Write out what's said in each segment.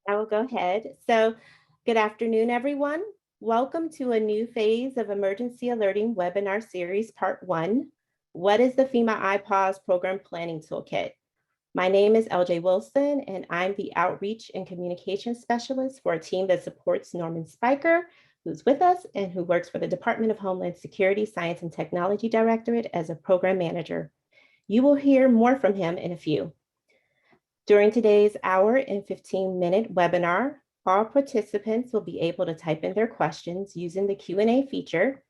I will go ahead. So good afternoon, everyone. Welcome to a new phase of Emergency Alerting Webinar Series, Part 1. What is the FEMA IPAWS Program Planning Toolkit? My name is LJ Wilson, and I'm the Outreach and Communication Specialist for a team that supports Norman Speicher, who's with us and who works for the Department of Homeland Security Science and Technology Directorate as a Program Manager. You will hear more from him in a few. During today's hour and 15-minute webinar, all participants will be able to type in their questions using the Q&A feature.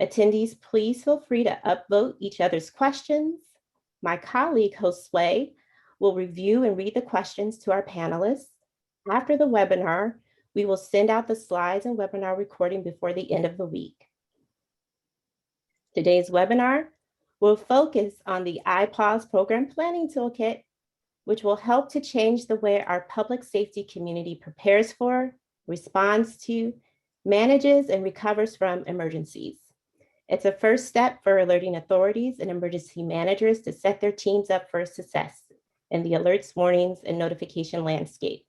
Attendees, please feel free to upvote each other's questions. My colleague, Josue, will review and read the questions to our panelists. After the webinar, we will send out the slides and webinar recording before the end of the week. Today's webinar will focus on the IPAWS Program Planning Toolkit, which will help to change the way our public safety community prepares for, responds to, manages, and recovers from emergencies. It's a first step for alerting authorities and emergency managers to set their teams up for success in the alerts, warnings, and notification landscape.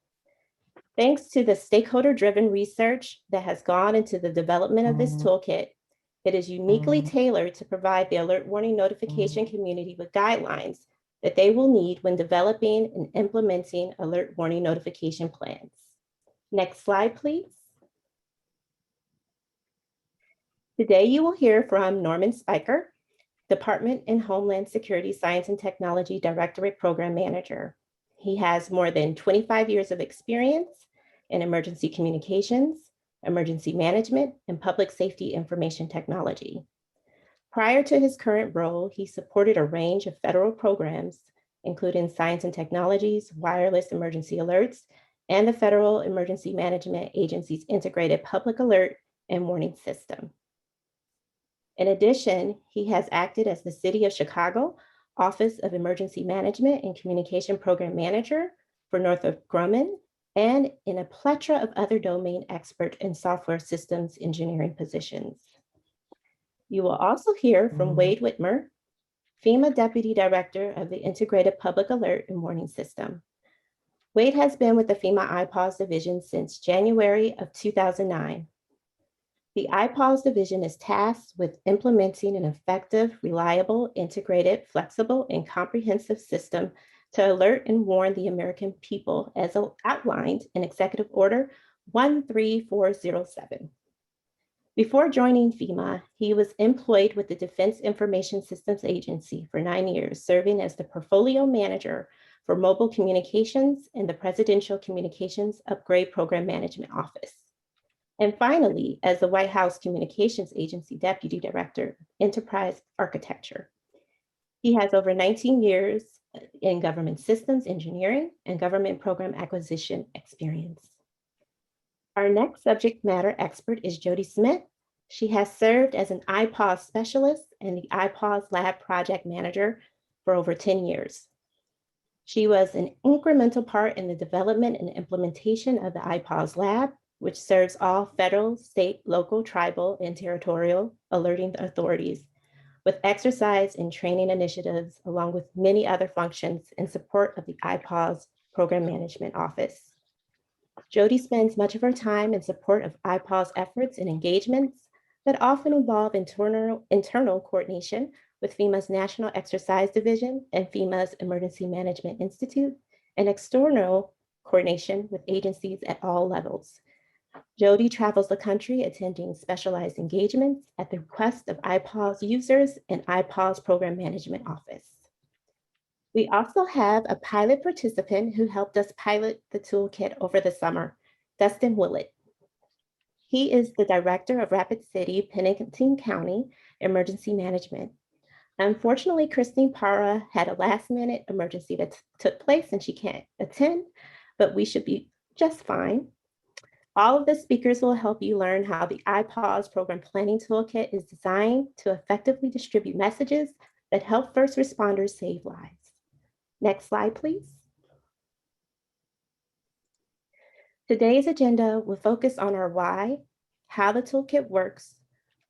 Thanks to the stakeholder-driven research that has gone into the development of this toolkit, it is uniquely tailored to provide the alert warning notification community with guidelines that they will need when developing and implementing alert warning notification plans. Next slide, please. Today, you will hear from Norman Speicher, Department and Homeland Security Science and Technology Directorate Program Manager. He has more than 25 years of experience in emergency communications, emergency management, and public safety information technology. Prior to his current role, he supported a range of federal programs, including Science and Technology's Wireless Emergency Alerts and the Federal Emergency Management Agency's Integrated Public Alert and Warning System. In addition, he has acted as the City of Chicago Office of Emergency Management and Communication Program Manager for Northrop Grumman and in a plethora of other domain expert and software systems engineering positions. You will also hear from Wade Witmer, FEMA Deputy Director of the Integrated Public Alert and Warning System. Wade has been with the FEMA IPAWS Division since January of 2009. The IPAWS Division is tasked with implementing an effective, reliable, integrated, flexible, and comprehensive system to alert and warn the American people as outlined in Executive Order 13407. Before joining FEMA, he was employed with the Defense Information Systems Agency for 9 years, serving as the portfolio manager for mobile communications in the Presidential Communications Upgrade Program Management Office. And finally, as the White House Communications Agency Deputy Director of Enterprise Architecture. He has over 19 years in government systems engineering and government program acquisition experience. Our next subject matter expert is Jody Smith. She has served as an IPAWS specialist and the IPAWS lab project manager for over 10 years. She was an incremental part in the development and implementation of the IPAWS lab, which serves all federal, state, local, tribal, and territorial alerting authorities with exercise and training initiatives, along with many other functions in support of the IPAWS Program Management Office. Jody spends much of her time in support of IPAWS efforts and engagements that often involve internal coordination with FEMA's National Exercise Division and FEMA's Emergency Management Institute, and external coordination with agencies at all levels. Jody travels the country attending specialized engagements at the request of IPAWS users and IPAWS Program Management Office. We also have a pilot participant who helped us pilot the toolkit over the summer, Dustin Willett. He is the Director of Rapid City, Pennington County Emergency Management. Unfortunately, Christine Parra had a last-minute emergency that took place and she can't attend, but we should be just fine. All of the speakers will help you learn how the IPAWS Program Planning Toolkit is designed to effectively distribute messages that help first responders save lives. Next slide, please. Today's agenda will focus on our why, how the toolkit works.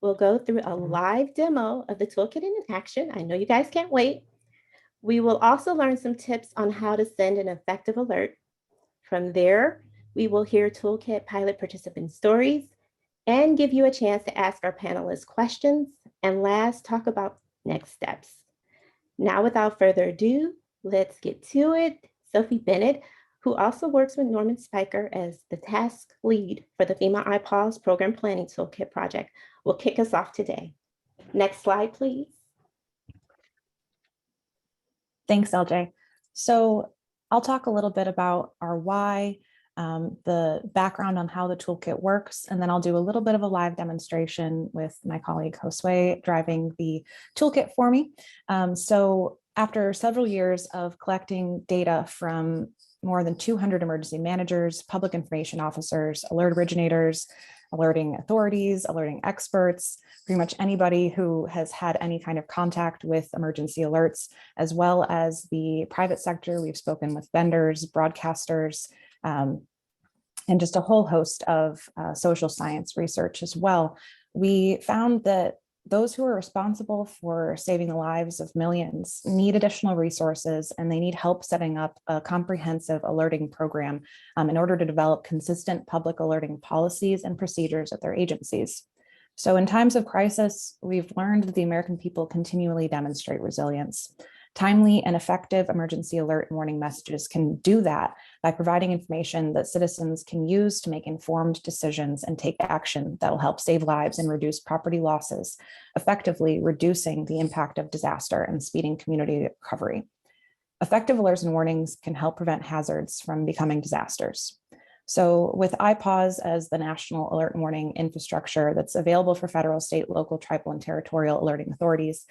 We'll go through a live demo of the toolkit in action. I know you guys can't wait. We will also learn some tips on how to send an effective alert. From there, We will hear Toolkit pilot participant stories and give you a chance to ask our panelists questions, and last, talk about next steps. Now, without further ado, let's get to it. Sophie Bennett, who also works with Norman Speicher as the task lead for the FEMA IPAWS Program Planning Toolkit project, will kick us off today. Next slide, please. Thanks, LJ. So I'll talk a little bit about our why, the background on how the toolkit works, and then I'll do a little bit of a live demonstration with my colleague Josue driving the toolkit for me. So after several years of collecting data from more than 200 emergency managers, public information officers, alert originators, alerting authorities, alerting experts, pretty much anybody who has had any kind of contact with emergency alerts, as well as the private sector. We've spoken with vendors, broadcasters, and just a whole host of social science research as well. We found that those who are responsible for saving the lives of millions need additional resources, and they need help setting up a comprehensive alerting program in order to develop consistent public alerting policies and procedures at their agencies. So in times of crisis, we've learned that the American people continually demonstrate resilience. Timely and effective emergency alert and warning messages can do that by providing information that citizens can use to make informed decisions and take action that will help save lives and reduce property losses, effectively reducing the impact of disaster and speeding community recovery. Effective alerts and warnings can help prevent hazards from becoming disasters. So with IPAWS as the national alert and warning infrastructure that's available for federal, state, local, tribal, and territorial alerting authorities,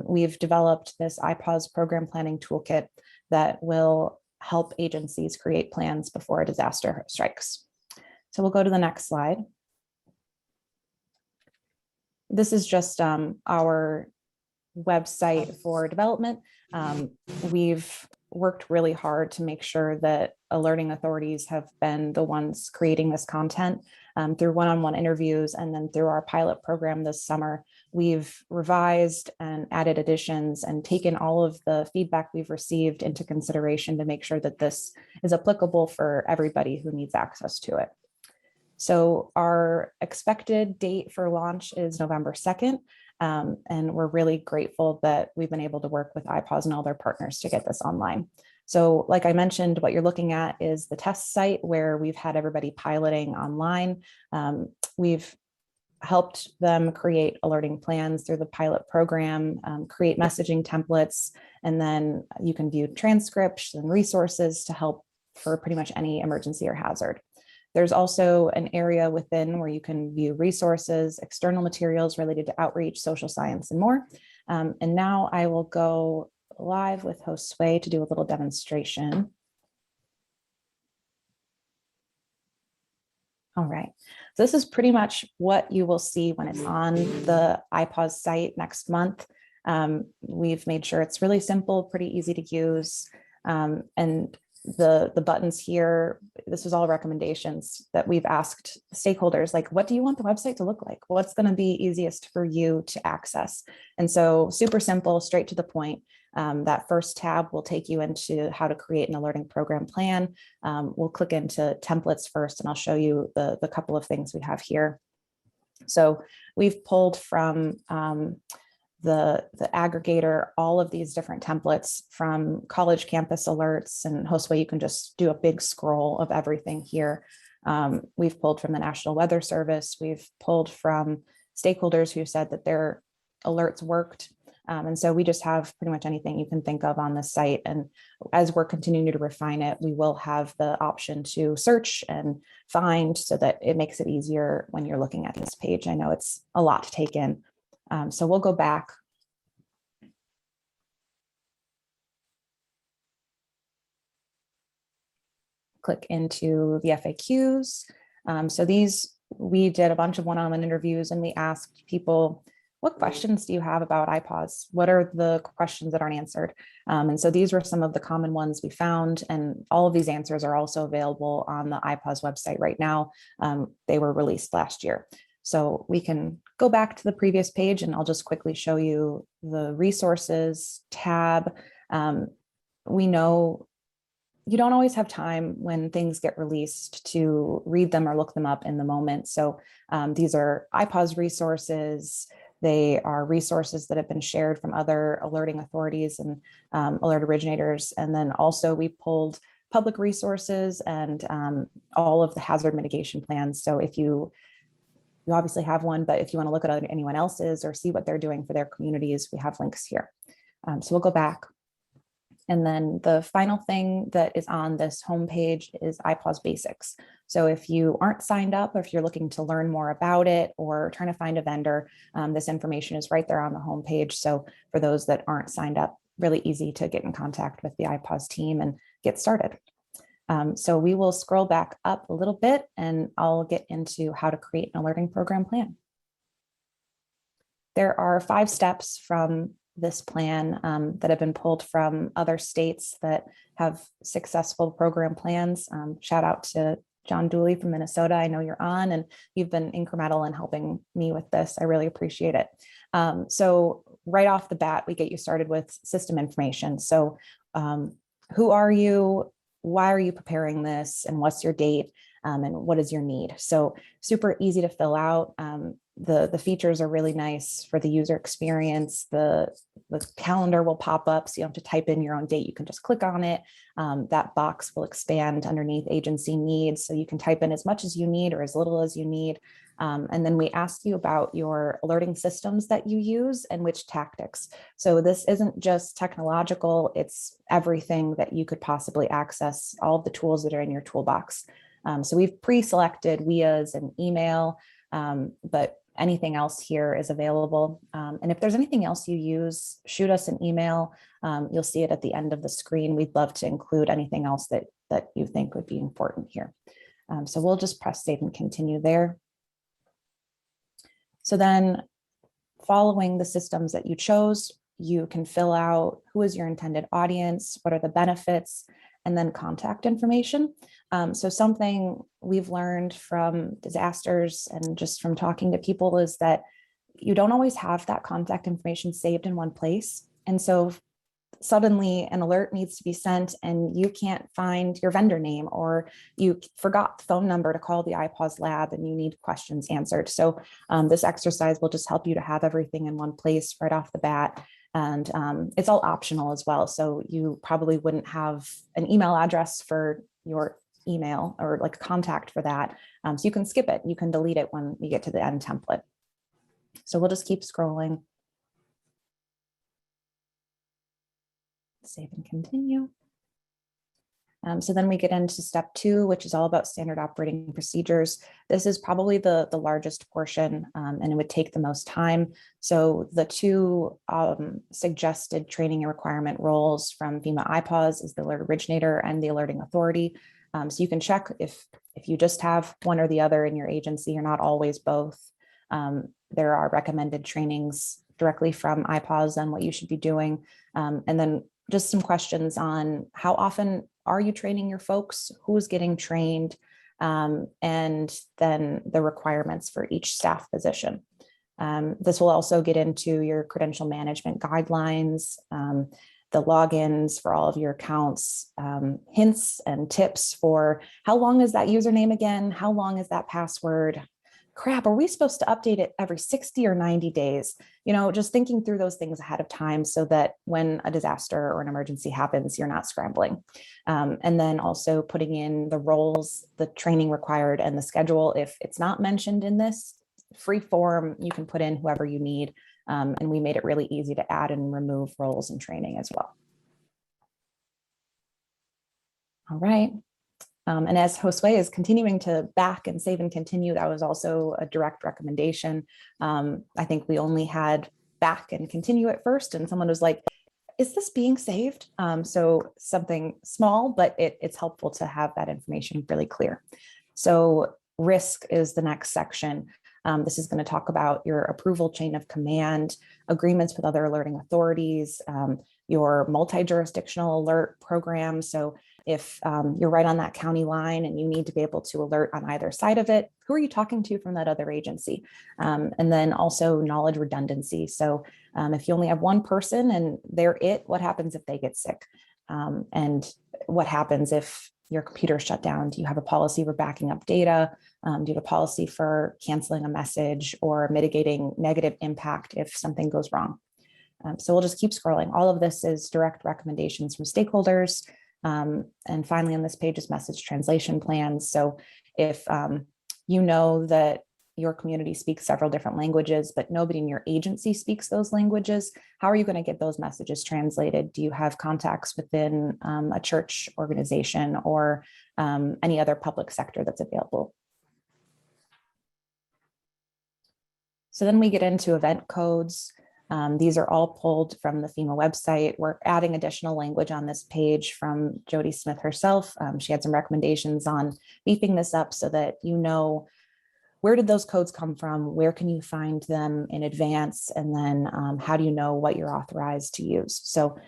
we've developed this IPAWS program planning toolkit that will help agencies create plans before a disaster strikes. So we'll go to the next slide. This is just our website for development. We've worked really hard to make sure that alerting authorities have been the ones creating this content through one-on-one interviews, and then through our pilot program this summer. We've revised and added additions and taken all of the feedback we've received into consideration to make sure that this is applicable for everybody who needs access to it. So our expected date for launch is November 2nd. And we're really grateful that we've been able to work with IPAWS and all their partners to get this online. So like I mentioned, what you're looking at is the test site where we've had everybody piloting online. We've helped them create alerting plans through the pilot program, create messaging templates, and then you can view transcripts and resources to help for pretty much any emergency or hazard. There's also an area within where you can view resources, external materials related to outreach, social science, and more. And now I will go live with Josue to do a little demonstration. All right, so this is pretty much what you will see when it's on the IPAWS site next month. We've made sure it's really simple, pretty easy to use, and the buttons here, this is all recommendations that we've asked stakeholders, like, what do you want the website to look like? What's going to be easiest for you to access? And so super simple, straight to the point. That first tab will take you into how to create an alerting program plan. We'll click into templates first, and I'll show you the couple of things we have here. So we've pulled from the aggregator all of these different templates from college campus alerts, and Josue, you can just do a big scroll of everything here. We've pulled from the National Weather Service. We've pulled from stakeholders who said that their alerts worked. And so we just have pretty much anything you can think of on this site. And as we're continuing to refine it, we will have the option to search and find so that it makes it easier when you're looking at this page. I know it's a lot to take in. So we'll go back. Click into the FAQs. So these, we did a bunch of one-on-one interviews, and we asked people, what questions do you have about IPAWS? What are the questions that aren't answered? And so these were some of the common ones we found, and all of these answers are also available on the IPAWS website right now. They were released last year. So we can go back to the previous page, and I'll just quickly show you the resources tab. We know you don't always have time when things get released to read them or look them up in the moment. So these are IPAWS resources. They are resources that have been shared from other alerting authorities and alert originators. And then also we pulled public resources and all of the hazard mitigation plans. So if you obviously have one, but if you want to look at anyone else's or see what they're doing for their communities, we have links here. So we'll go back. And then the final thing that is on this homepage is IPAWS Basics. So if you aren't signed up, or if you're looking to learn more about it or trying to find a vendor, this information is right there on the homepage. So for those that aren't signed up, really easy to get in contact with the IPAWS team and get started. So we will scroll back up a little bit and I'll get into how to create an alerting program plan. There are 5 steps from this plan that have been pulled from other states that have successful program plans. Shout out to John Dooley from Minnesota. I know you're on and you've been incremental in helping me with this. I really appreciate it. So right off the bat, we get you started with system information. So who are you? Why are you preparing this? And what's your date? And what is your need? So super easy to fill out. The features are really nice for the user experience. The calendar will pop up, so you don't have to type in your own date. You can just click on it. That box will expand underneath agency needs, so you can type in as much as you need or as little as you need. And then we ask you about your alerting systems that you use and which tactics. So this isn't just technological, it's everything that you could possibly access, all of the tools that are in your toolbox. So we've pre-selected WIAs and email, but anything else here is available. And if there's anything else you use, shoot us an email. You'll see it at the end of the screen. We'd love to include anything else that you think would be important here. So we'll just press save and continue there. So then following the systems that you chose, you can fill out who is your intended audience, what are the benefits, and then contact information. So something we've learned from disasters and just from talking to people is that you don't always have that contact information saved in one place. And so suddenly an alert needs to be sent and you can't find your vendor name, or you forgot the phone number to call the IPAWS lab and you need questions answered. So this exercise will just help you to have everything in one place right off the bat. And it's all optional as well. So you probably wouldn't have an email address for your email or like a contact for that. So you can skip it. You can delete it when you get to the end template. So we'll just keep scrolling. Save and continue. So then we get into step 2, which is all about standard operating procedures. This is probably the largest portion and it would take the most time. So the 2 suggested training and requirement roles from FEMA IPAWS is the alert originator and the alerting authority. So you can check if you just have one or the other in your agency, you're not always both. There are recommended trainings directly from IPAWS on what you should be doing. And then just some questions on how often are you training your folks, who's getting trained, and then the requirements for each staff position. This will also get into your credential management guidelines, the logins for all of your accounts, hints and tips for how long is that username again? How long is that password? Crap, are we supposed to update it every 60 or 90 days? You know, just thinking through those things ahead of time so that when a disaster or an emergency happens, you're not scrambling. And then also putting in the roles, the training required, and the schedule. If it's not mentioned in this free form, you can put in whoever you need. And we made it really easy to add and remove roles and training as well. All right. And as Josue is continuing to back and save and continue, that was also a direct recommendation. I think we only had back and continue at first, and someone was like, is this being saved? So something small, but it's helpful to have that information really clear. So risk is the next section. This is going to talk about your approval chain of command, agreements with other alerting authorities, your multi-jurisdictional alert program. So if you're right on that county line and you need to be able to alert on either side of it, who are you talking to from that other agency? And then also knowledge redundancy. So if you only have one person and they're it, what happens if they get sick? And what happens if your computer is shut down? Do you have a policy for backing up data? Do you have a policy for canceling a message or mitigating negative impact if something goes wrong? So we'll just keep scrolling. All of this is direct recommendations from stakeholders. And finally, on this page is message translation plans. So if you know that your community speaks several different languages, but nobody in your agency speaks those languages, how are you going to get those messages translated? Do you have contacts within a church organization or any other public sector that's available? So then we get into event codes. These are all pulled from the FEMA website. We're adding additional language on this page from Jody Smith herself. She had some recommendations on beefing this up so that you know, where did those codes come from? Where can you find them in advance? And then how do you know what you're authorized to use? So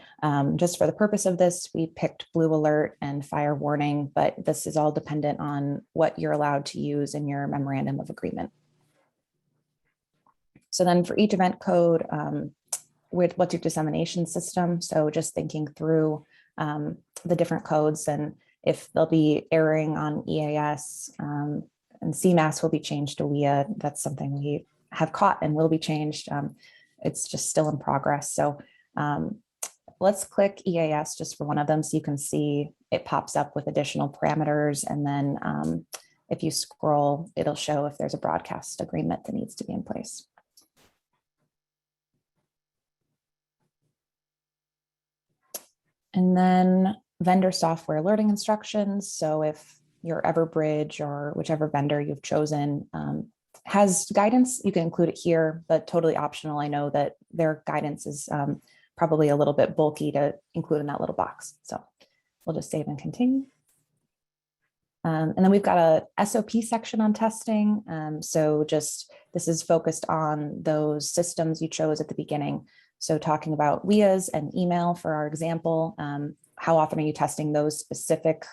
just for the purpose of this, we picked blue alert and fire warning, but this is all dependent on what you're allowed to use in your memorandum of agreement. So then for each event code, what's your dissemination system? So just thinking through the different codes and if they'll be airing on EAS, and CMAS will be changed to WIA. That's something we have caught and will be changed. It's just still in progress. So let's click EAS just for one of them so you can see it pops up with additional parameters. And then if you scroll, it'll show if there's a broadcast agreement that needs to be in place. And then vendor software alerting instructions. So if your Everbridge or whichever vendor you've chosen has guidance, you can include it here, but totally optional. I know that their guidance is probably a little bit bulky to include in that little box. So we'll just save and continue. And then we've got a SOP section on testing. So just this is focused on those systems you chose at the beginning. So talking about WIAs and email for our example, how often are you testing those specific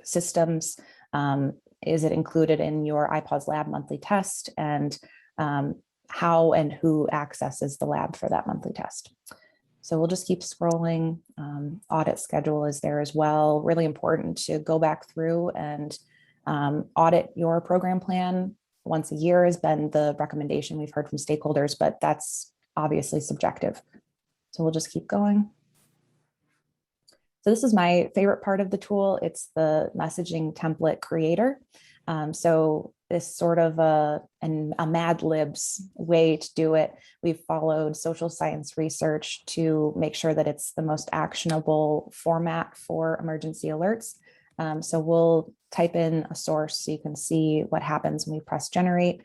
systems? Is it included in your IPAWS lab monthly test? And how and who accesses the lab for that monthly test? So we'll just keep scrolling. Audit schedule is there as well. Really important to go back through and audit your program plan once a year has been the recommendation we've heard from stakeholders, but that's obviously subjective. So we'll just keep going. So this is my favorite part of the tool. It's the messaging template creator. So this sort of a Mad Libs way to do it. We've followed social science research to make sure that it's the most actionable format for emergency alerts. So we'll type in a source so you can see what happens when we press generate.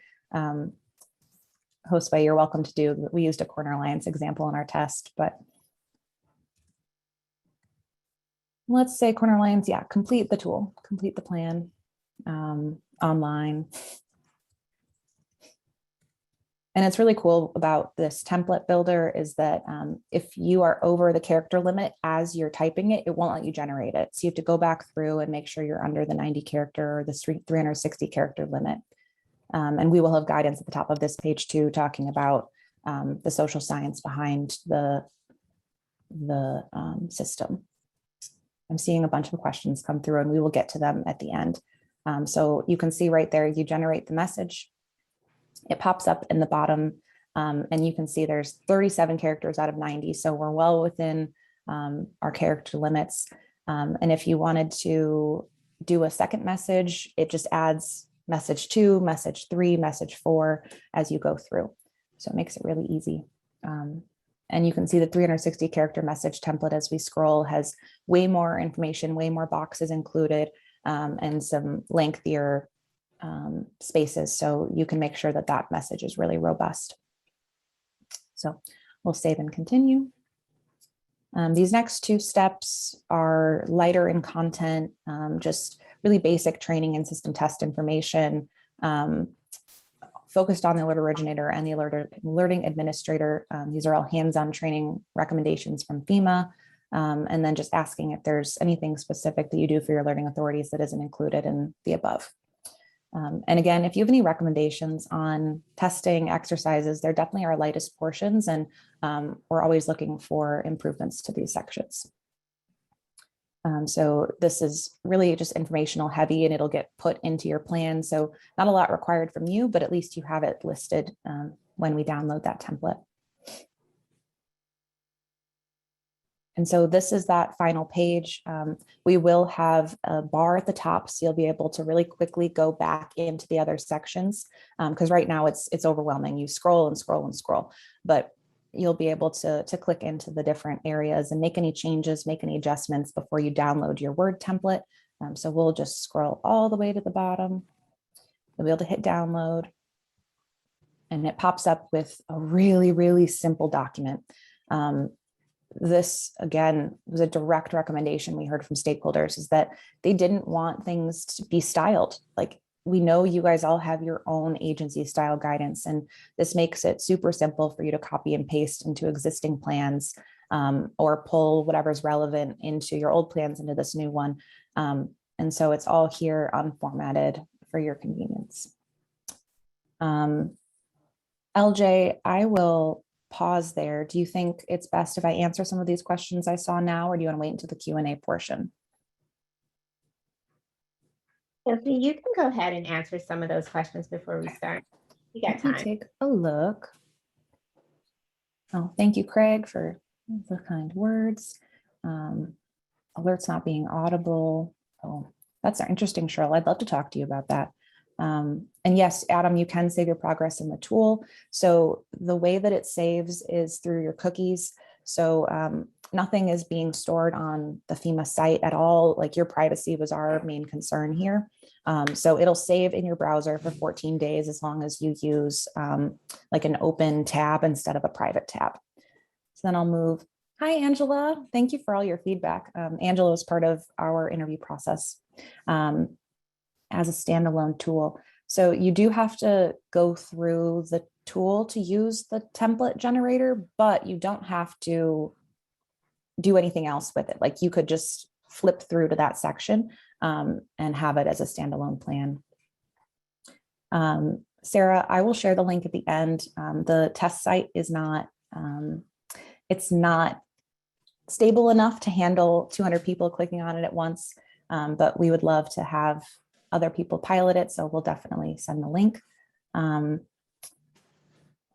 Hostway, you're welcome to do. We used a Corner Alliance example in our test, but let's say Corner Alliance, yeah, complete the tool, complete the plan online. And it's really cool about this template builder is that if you are over the character limit as you're typing it, it won't let you generate it. So you have to go back through and make sure you're under the 90 character or the 360 character limit. And we will have guidance at the top of this page too, talking about the social science behind the system. I'm seeing a bunch of questions come through and we will get to them at the end. So you can see right there, you generate the message. It pops up in the bottom and you can see there's 37 characters out of 90. So we're well within our character limits. And if you wanted to do a second message, it just adds message 2, message 3, message 4 as you go through. So it makes it really easy. And you can see the 360 character message template as we scroll has way more information, way more boxes included, and some lengthier spaces. So you can make sure that that message is really robust. So we'll save and continue. These next two steps are lighter in content, just really basic training and system test information, focused on the alert originator and the alerting administrator. These are all hands-on training recommendations from FEMA. And then just asking if there's anything specific that you do for your alerting authorities that isn't included in the above. And again, if you have any recommendations on testing exercises, they're definitely our lightest portions, and we're always looking for improvements to these sections. So this is really just informational heavy and it'll get put into your plan. So not a lot required from you, but at least you have it listed when we download that template. And so this is that final page. We will have a bar at the top, so you'll be able to really quickly go back into the other sections, because right now it's overwhelming. You scroll and scroll and scroll, but you'll be able to click into the different areas and make any changes, make any adjustments before you download your Word template. So we'll just scroll all the way to the bottom. You'll be able to hit download, and it pops up with a really, really simple document. This, again, was a direct recommendation we heard from stakeholders, is that they didn't want things to be styled. Like, we know you guys all have your own agency style guidance, and this makes it super simple for you to copy and paste into existing plans, or pull whatever's relevant into your old plans into this new one. And so it's all here unformatted for your convenience. LJ, I will pause there. Do you think it's best if I answer some of these questions I saw now, or do you want to wait until the Q&A portion? Sophie, you can go ahead and answer some of those questions before we start. You got time. Take a look. Oh, thank you, Craig, for the kind words. Alerts not being audible. Oh, that's interesting, Cheryl. I'd love to talk to you about that. And yes, Adam, you can save your progress in the tool. So the way that it saves is through your cookies. So nothing is being stored on the FEMA site at all. Like, your privacy was our main concern here. So it'll save in your browser for 14 days as long as you use like an open tab instead of a private tab. So then I'll move. Hi, Angela. Thank you for all your feedback. Angela was part of our interview process as a standalone tool. So you do have to go through the tool to use the template generator, but you don't have to do anything else with it. Like, you could just flip through to that section and have it as a standalone plan. Sarah, I will share the link at the end. The test site is not, it's not stable enough to handle 200 people clicking on it at once, but we would love to have other people pilot it. So we'll definitely send the link.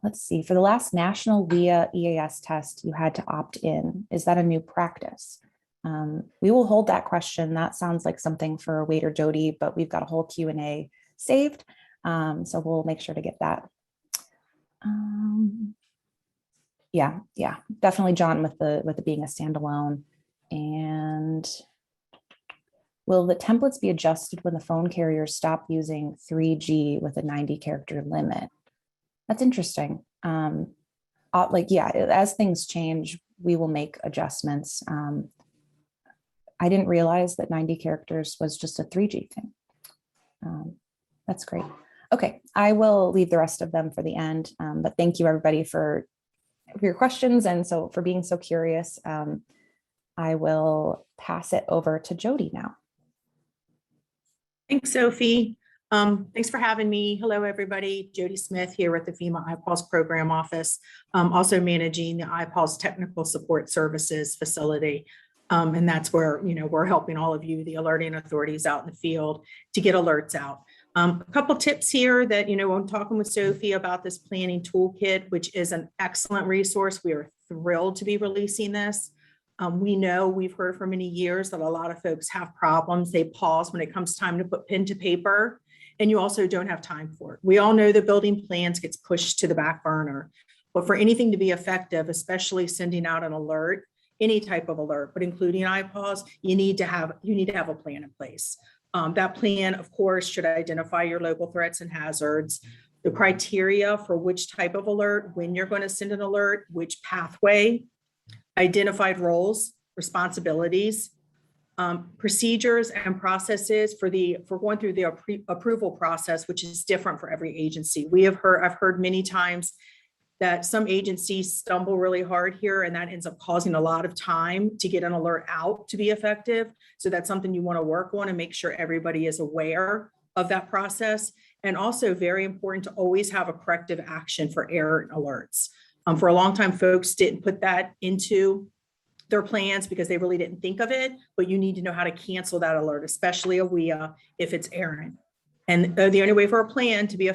Let's see, for the last national WIA EAS test, you had to opt in. Is that a new practice? We will hold that question. That sounds like something for Wade or Jody, but we've got a whole Q&A saved. So we'll make sure to get that. Yeah, definitely John with the being a standalone. And will the templates be adjusted when the phone carriers stop using 3G with a 90 character limit? That's interesting. Like, yeah, as things change, we will make adjustments. I didn't realize that 90 characters was just a 3G thing. That's great. Okay, I will leave the rest of them for the end, but thank you everybody for your questions and so for being so curious. I will pass it over to Jody now. Thanks, Sophie. Thanks for having me. Hello, everybody. Jody Smith here at the FEMA IPAWS Program Office, also managing the IPAWS Technical Support Services facility. And that's where, we're helping all of you, the alerting authorities out in the field, to get alerts out. A couple tips here that, I'm talking with Sophie about this planning toolkit, which is an excellent resource. We are thrilled to be releasing this. We know, we've heard for many years that a lot of folks have problems. They pause when it comes time to put pen to paper, and you also don't have time for it. We all know the building plans gets pushed to the back burner, but for anything to be effective, especially sending out an alert, any type of alert, but including IPAWS, you need to have a plan in place. That plan, of course, should identify your local threats and hazards, the criteria for which type of alert, when you're going to send an alert, which pathway, identified roles, responsibilities, procedures and processes for going through the approval process, which is different for every agency. I've heard many times that some agencies stumble really hard here, and that ends up causing a lot of time to get an alert out to be effective. So that's something you want to work on and make sure everybody is aware of that process. And also very important to always have a corrective action for error alerts. For a long time, folks didn't put that into their plans because they really didn't think of it, but you need to know how to cancel that alert, especially a WIA if it's errant. And the only way for a plan to be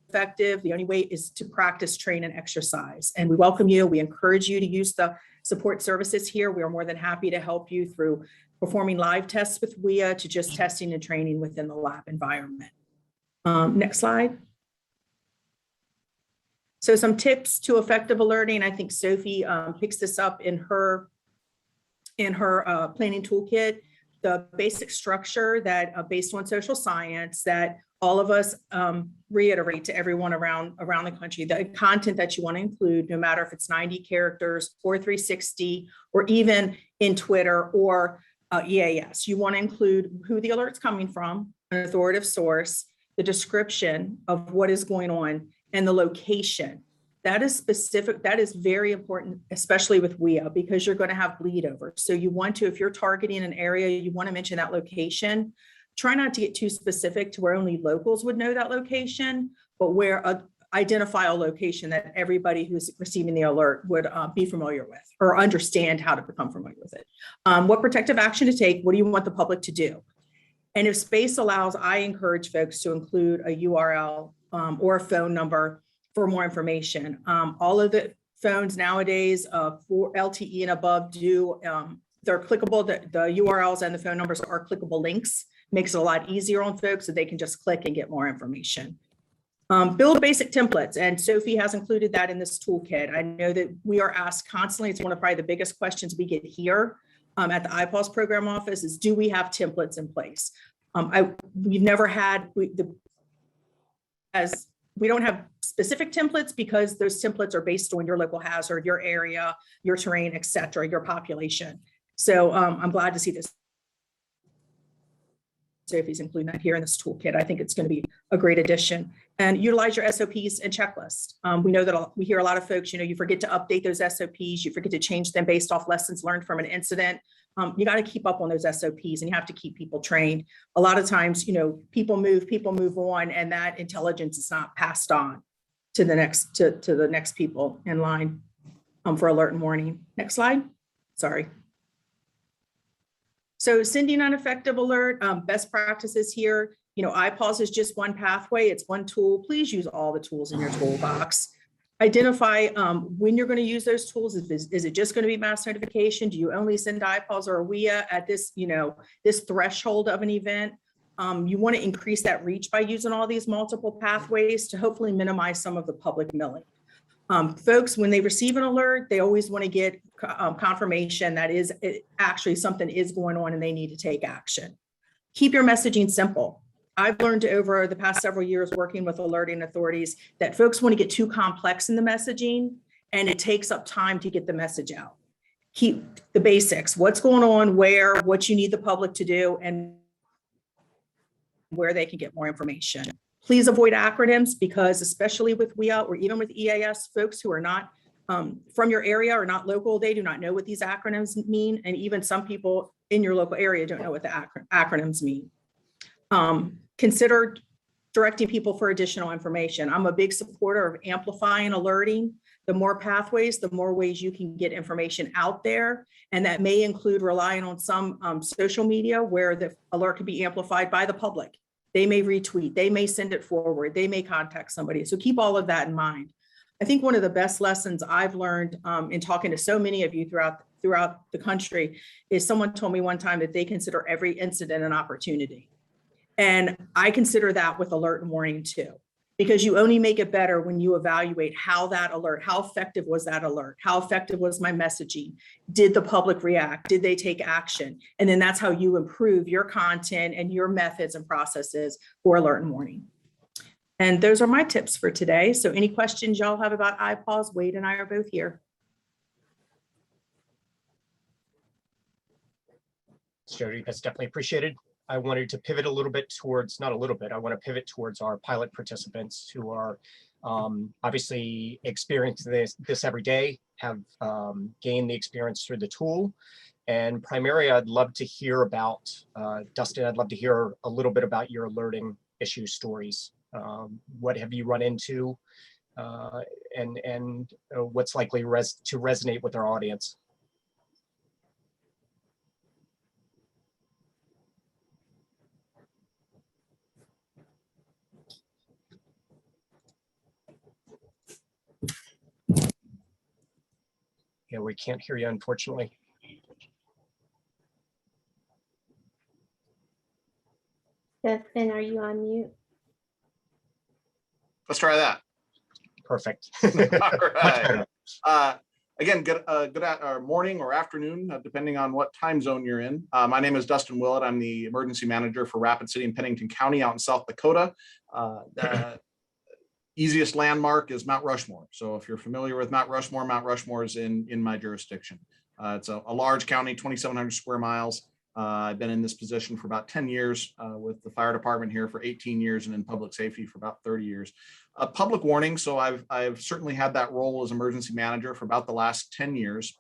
effective, the only way is to practice, train, and exercise. And we welcome you. We encourage you to use the support services here. We are more than happy to help you through performing live tests with WIA to just testing and training within the lab environment. Next slide. So some tips to effective alerting. I think Sophie picks this up in her planning toolkit. The basic structure that based on social science that all of us reiterate to everyone around the country, the content that you want to include, no matter if it's 90 characters or 360, or even in Twitter or EAS. You want to include who the alert's coming from, an authoritative source, the description of what is going on, and the location. That is specific. That is very important, especially with WIA, because you're going to have bleed over. So you want to, if you're targeting an area, you want to mention that location. Try not to get too specific to where only locals would know that location, but where identify a location that everybody who's receiving the alert would be familiar with or understand how to become familiar with it. What protective action to take? What do you want the public to do? And if space allows, I encourage folks to include a URL or a phone number for more information. All of the phones nowadays for LTE and above they're clickable. The URLs and the phone numbers are clickable links. Makes it a lot easier on folks so they can just click and get more information. Build basic templates, and Sophie has included that in this toolkit. I know that we are asked constantly, it's one of probably the biggest questions we get here at the IPAWS program office is, do we have templates in place? We've never had, we don't have specific templates because those templates are based on your local hazard, your area, your terrain, et cetera, your population. So I'm glad to see this. Sophie's including that here in this toolkit. I think it's going to be a great addition. And utilize your SOPs and checklist. We know that we hear a lot of folks, you forget to update those SOPs, you forget to change them based off lessons learned from an incident. You got to keep up on those SOPs, and you have to keep people trained. A lot of times, people move on, and that intelligence is not passed on to the next people in line for alert and warning. Next slide. Sorry. So sending an effective alert, best practices here. IPAWS is just one pathway. It's one tool. Please use all the tools in your toolbox. Identify when you're going to use those tools. Is it just going to be mass notification? Do you only send IPAWS or a WIA at this, this threshold of an event? You want to increase that reach by using all these multiple pathways to hopefully minimize some of the public milling. Folks, when they receive an alert, they always want to get confirmation that actually something is going on and they need to take action. Keep your messaging simple. I've learned over the past several years working with alerting authorities that folks want to get too complex in the messaging, and it takes up time to get the message out. Keep the basics, what's going on, where, what you need the public to do, and where they can get more information. Please avoid acronyms, because especially with WIA or even with EAS, folks who are not from your area or not local, they do not know what these acronyms mean. And even some people in your local area don't know what the acronyms mean. Consider directing people for additional information. I'm a big supporter of amplifying alerting. The more pathways, the more ways you can get information out there. And that may include relying on some social media where the alert could be amplified by the public. They may retweet, they may send it forward, they may contact somebody. So keep all of that in mind. I think one of the best lessons I've learned in talking to so many of you throughout the country is someone told me one time that they consider every incident an opportunity. And I consider that with alert and warning too, because you only make it better when you evaluate how effective was that alert? How effective was my messaging? Did the public react? Did they take action? And then that's how you improve your content and your methods and processes for alert and warning. And those are my tips for today. So any questions y'all have about IPAWS, Wade and I are both here. Jody, that's definitely appreciated. I wanted to pivot a little bit towards, not a little bit, I want to pivot towards our pilot participants who are obviously experiencing this every day, have gained the experience through the tool. And primarily, I'd love to hear about, Dustin, I'd love to hear a little bit about your alerting issue stories. What have you run into and what's likely to resonate with our audience? we can't hear you, unfortunately. Dustin, are you on mute? Let's try that. Perfect. All Much right. better. Again, good morning or afternoon, depending on what time zone you're in. My name is Dustin Willett. I'm the emergency manager for Rapid City and Pennington County out in South Dakota. The easiest landmark is Mount Rushmore. So if you're familiar with Mount Rushmore is in my jurisdiction. It's a large county, 2,700 square miles. I've been in this position for about 10 years with the fire department here for 18 years and in public safety for about 30 years. Public warning, so I've certainly had that role as emergency manager for about the last 10 years.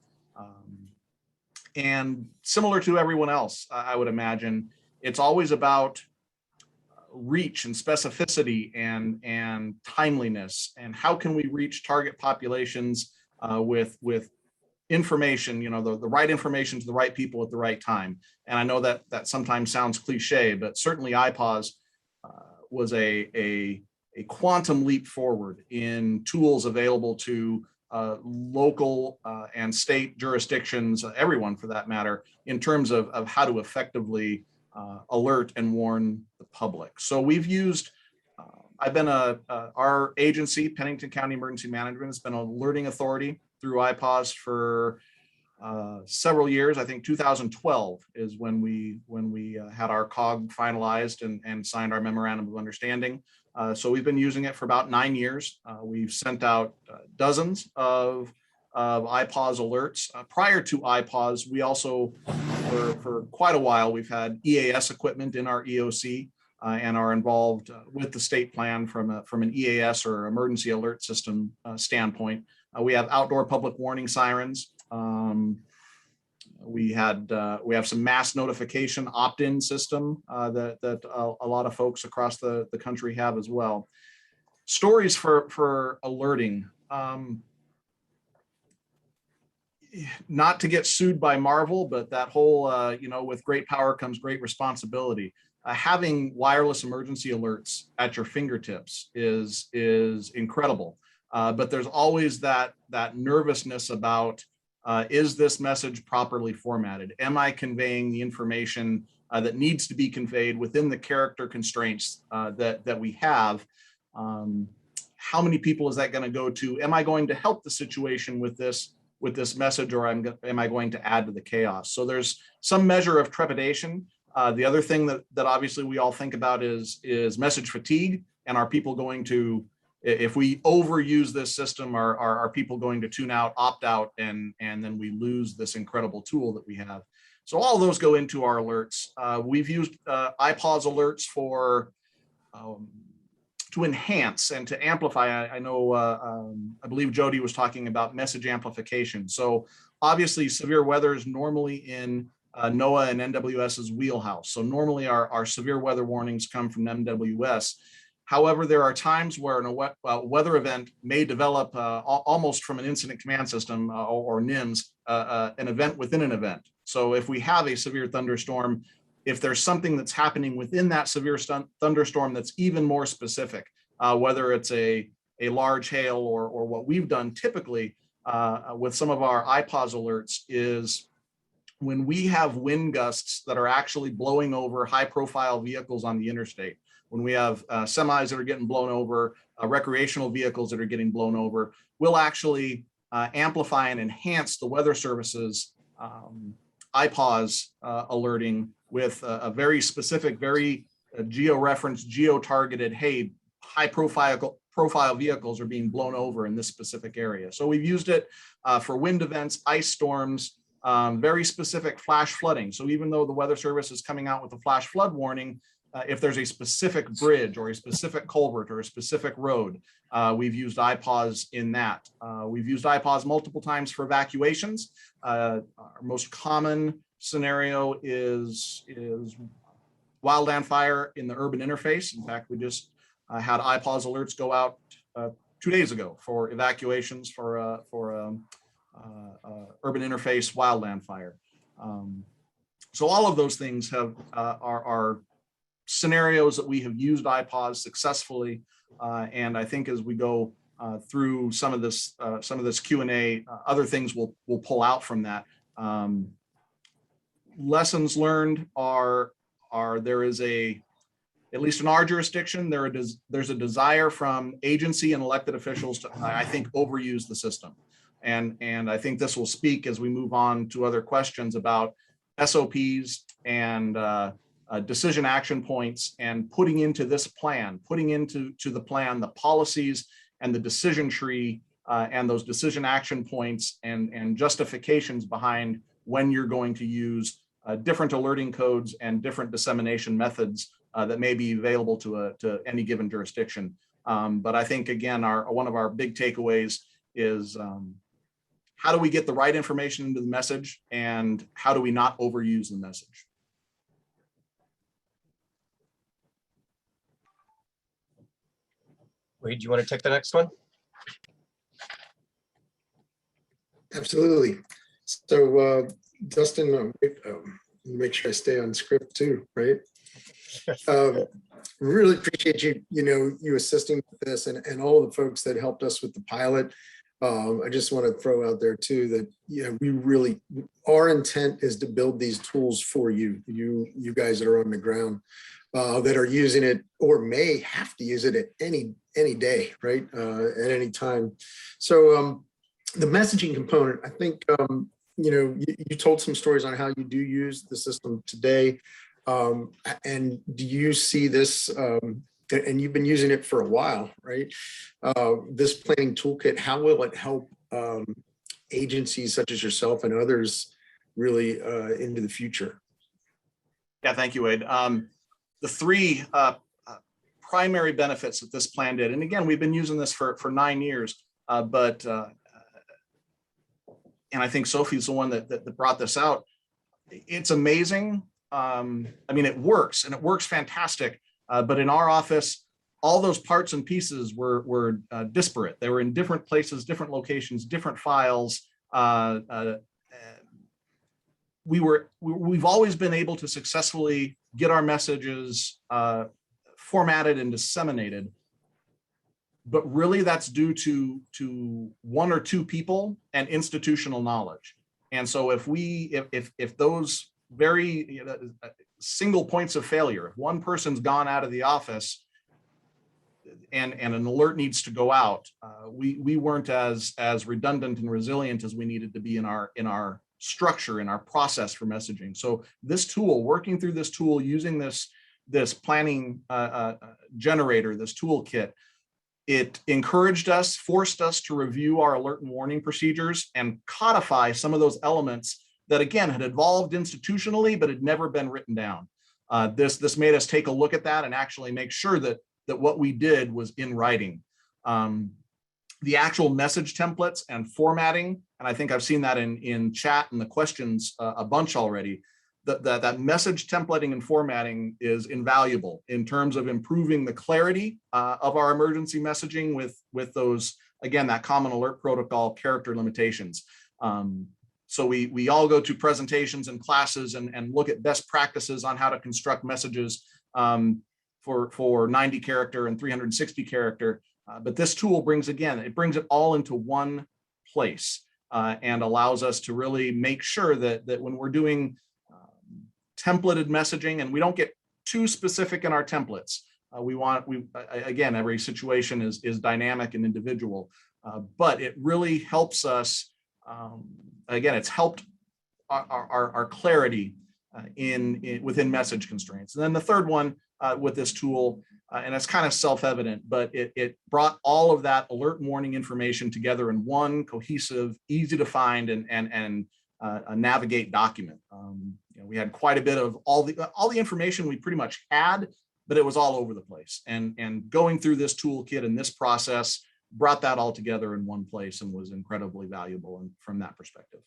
And similar to everyone else, I would imagine, it's always about reach and specificity and timeliness, and how can we reach target populations with information, the right information to the right people at the right time. And I know that sometimes sounds cliche, but certainly IPAWS was a quantum leap forward in tools available to local and state jurisdictions, everyone for that matter, in terms of how to effectively alert and warn the public. So we've used, I've been our agency, Pennington County Emergency Management, has been an alerting authority through IPAWS for several years. I think 2012 is when we had our COG finalized and signed our memorandum of understanding. So we've been using it for about 9 years. We've sent out dozens of IPAWS alerts. Prior to IPAWS, we also, for quite a while, we've had EAS equipment in our EOC and are involved with the state plan from an EAS or emergency alert system standpoint. We have outdoor public warning sirens. We have some mass notification opt-in system that a lot of folks across the country have as well. Stories for alerting. Not to get sued by Marvel, but that whole, with great power comes great responsibility. Having wireless emergency alerts at your fingertips is incredible. But there's always that nervousness about, is this message properly formatted? Am I conveying the information that needs to be conveyed within the character constraints that we have? How many people is that going to go to? Am I going to help the situation with this message, or am I going to add to the chaos? So there's some measure of trepidation. The other thing that obviously we all think about is message fatigue, and are people going to, if we overuse this system, are people going to tune out, opt out, and then we lose this incredible tool that we have? So all of those go into our alerts. We've used IPAWS alerts for to enhance and to amplify. I know, I believe Jody was talking about message amplification. So obviously severe weather is normally in NOAA and NWS's wheelhouse. So normally our severe weather warnings come from NWS. However, there are times where a weather event may develop almost from an incident command system or NIMS, an event within an event. So if we have a severe thunderstorm, if there's something that's happening within that severe thunderstorm that's even more specific, whether it's a large hail or what we've done typically with some of our IPAWS alerts is when we have wind gusts that are actually blowing over high profile vehicles on the interstate, when we have semis that are getting blown over, recreational vehicles that are getting blown over, we'll actually amplify and enhance the Weather Services IPAWS alerting with a very specific, very geo-referenced, geo-targeted, hey, high profile vehicles are being blown over in this specific area. So we've used it for wind events, ice storms, very specific flash flooding. So even though the Weather Service is coming out with a flash flood warning, if there's a specific bridge or a specific culvert or a specific road, we've used IPAWS in that. We've used IPAWS multiple times for evacuations. Our most common scenario is wildland fire in the urban interface. In fact, we just had IPAWS alerts go out 2 days ago for evacuations for urban interface wildland fire. So all of those things are scenarios that we have used IPAWS successfully. And I think as we go through some of this Q&A. Other things we'll pull out from that. Lessons learned are there is at least in our jurisdiction, there's a desire from agency and elected officials to, I think, overuse the system. And I think this will speak as we move on to other questions about SOPs and decision action points, and putting into this plan, putting into the plan the policies and the decision tree and those decision action points and justifications behind when you're going to use different alerting codes and different dissemination methods that may be available to any given jurisdiction. But I think, again, one of our big takeaways is how do we get the right information into the message, and how do we not overuse the message? Wade, do you want to take the next one? Absolutely. So Dustin, make sure I stay on script too, right? Really appreciate you assisting with this, and all the folks that helped us with the pilot. I just want to throw out there too that we really, our intent is to build these tools for you guys that are on the ground, that are using it or may have to use it at any day, right? At any time. So the messaging component, I think you told some stories on how you do use the system today. And do you see this, and you've been using it for a while, right? This planning toolkit, how will it help agencies such as yourself and others really into the future? Yeah, thank you, Wade. The three primary benefits that this plan did, and again, we've been using this for 9 years, and I think Sophie's the one that brought this out. It's amazing. I mean, it works, and it works fantastic. But in our office, all those parts and pieces were disparate. They were in different places, different locations, different files. We've always been able to successfully get our messages formatted and disseminated. But really, that's due to one or two people and institutional knowledge. And so if those very single points of failure, if one person's gone out of the office and an alert needs to go out, we weren't as redundant and resilient as we needed to be in our structure, in our process for messaging. So this tool, working through this tool, using this planning generator, this toolkit, it encouraged us, forced us to review our alert and warning procedures and codify some of those elements that, again, had evolved institutionally, but had never been written down. This made us take a look at that and actually make sure that what we did was in writing. The actual message templates and formatting, and I think I've seen that in chat and the questions a bunch already, that message templating and formatting is invaluable in terms of improving the clarity of our emergency messaging with those, again, that common alert protocol character limitations. So we all go to presentations and classes and look at best practices on how to construct messages for 90 character and 360 character. But this tool brings it all into one place and allows us to really make sure that when we're doing templated messaging, and we don't get too specific in our templates. Again, every situation is dynamic and individual, but it really helps us. Again, it's helped our clarity within message constraints. And then the third one with this tool, and it's kind of self-evident, but it brought all of that alert and warning information together in one cohesive, easy to find and navigate document. We had quite a bit of all the information we pretty much had, but it was all over the place. And going through this toolkit and this process brought that all together in one place and was incredibly valuable from that perspective.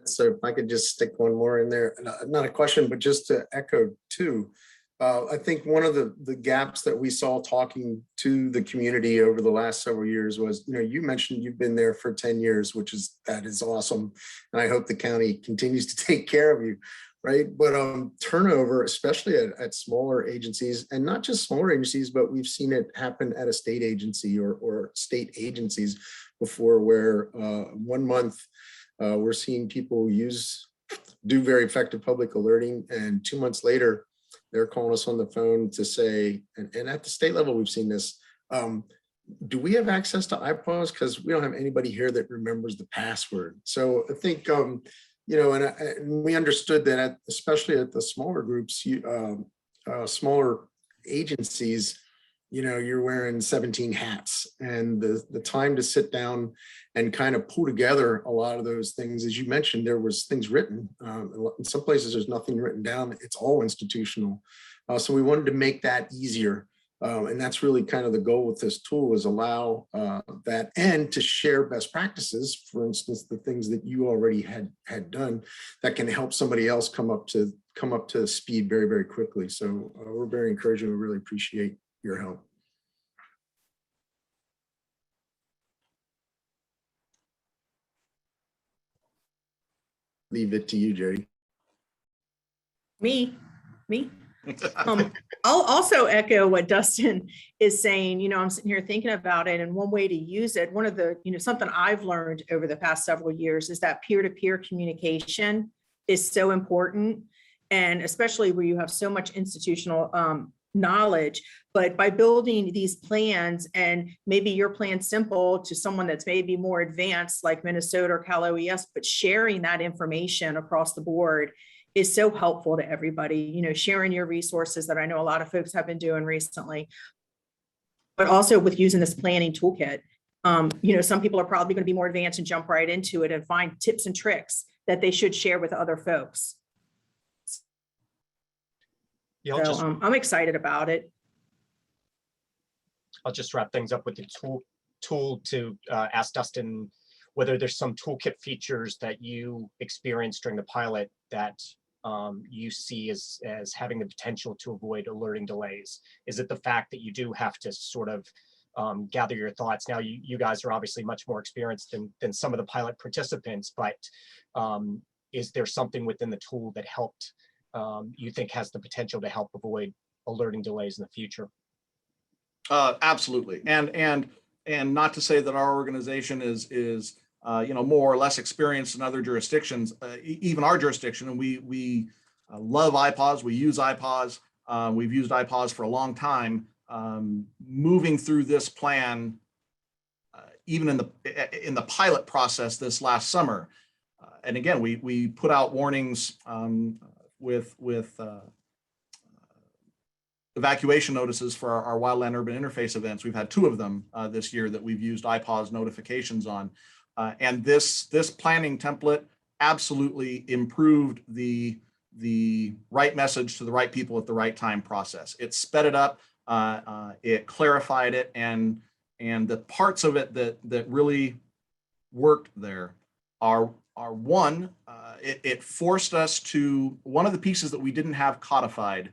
So if I could just stick one more in there, not a question, but just to echo too. I think one of the gaps that we saw talking to the community over the last several years was, you mentioned you've been there for 10 years, that is awesome. And I hope the county continues to take care of you. right? But turnover, especially at smaller agencies, and not just smaller agencies, but we've seen it happen at a state agency or state agencies before, where 1 month we're seeing people do very effective public alerting, and 2 months later, they're calling us on the phone to say, and at the state level, we've seen this, do we have access to IPAWS? Because we don't have anybody here that remembers the password. So I think, and we understood that, especially at the smaller groups, smaller agencies, you're wearing 17 hats, and the time to sit down and kind of pull together a lot of those things, as you mentioned, there was things written. In some places, there's nothing written down. It's all institutional. So we wanted to make that easier. And that's really kind of the goal with this tool, is allow that, and to share best practices. For instance, the things that you already had done that can help somebody else come up to speed very, very quickly. So we're very encouraging. We really appreciate your help. Leave it to you, Jody. Me. I'll also echo what Dustin is saying. I'm sitting here thinking about it, and one way to use it, one of the, something I've learned over the past several years, is that peer-to-peer communication is so important, and especially where you have so much institutional knowledge. But by building these plans, and maybe your plan's simple to someone that's maybe more advanced, like Minnesota or Cal OES, but sharing that information across the board is so helpful to everybody, sharing your resources that I know a lot of folks have been doing recently, but also with using this planning toolkit. Some people are probably going to be more advanced and jump right into it and find tips and tricks that they should share with other folks. Yeah, I'm excited about it. I'll just wrap things up with the tool to ask Dustin whether there's some toolkit features that you experienced during the pilot that you see as having the potential to avoid alerting delays. Is it the fact that you do have to sort of gather your thoughts? Now, you guys are obviously much more experienced than some of the pilot participants, but is there something within the tool that helped, you think has the potential to help avoid alerting delays in the future? Absolutely. And not to say that our organization is more or less experienced in other jurisdictions, even our jurisdiction, and we love IPAWS. We use IPAWS. We've used IPAWS for a long time. Moving through this plan, even in the pilot process this last summer, and again, we put out warnings with evacuation notices for our wildland urban interface events. We've had 2 of them this year that we've used IPAWS notifications on. And this planning template absolutely improved the right message to the right people at the right time process. It sped it up, it clarified it, and the parts of it that really worked there are one, it forced us to, one of the pieces that we didn't have codified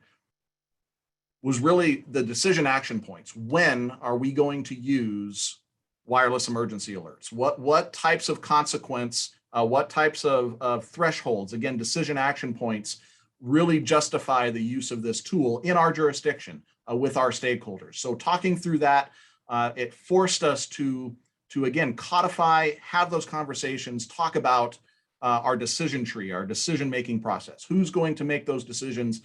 was really the decision action points. When are we going to use wireless emergency alerts? What types of consequence, what types of thresholds, again, decision action points, really justify the use of this tool in our jurisdiction with our stakeholders. So talking through that, it forced us to again, codify, have those conversations, talk about our decision tree, our decision-making process. Who's going to make those decisions?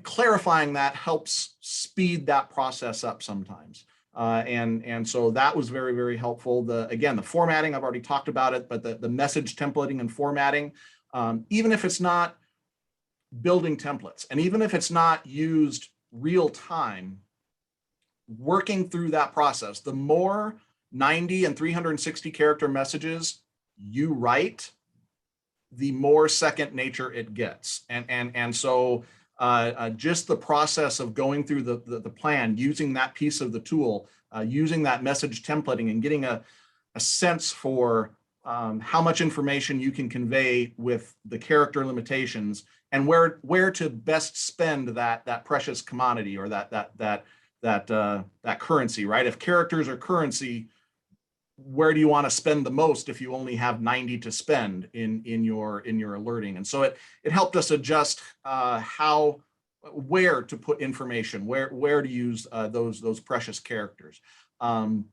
Clarifying that helps speed that process up sometimes. And so that was very, very helpful. Again, the formatting, I've already talked about it, but the message templating and formatting, even if it's not building templates, and even if it's not used real time, working through that process, the more 90 and 360 character messages you write, the more second nature it gets. And so just the process of going through the plan, using that piece of the tool, using that message templating and getting a sense for how much information you can convey with the character limitations and where to best spend that precious commodity or that currency, right? If characters are currency, where do you want to spend the most if you only have 90 to spend in your alerting? And so it helped us adjust where to put information, where to use those precious characters. And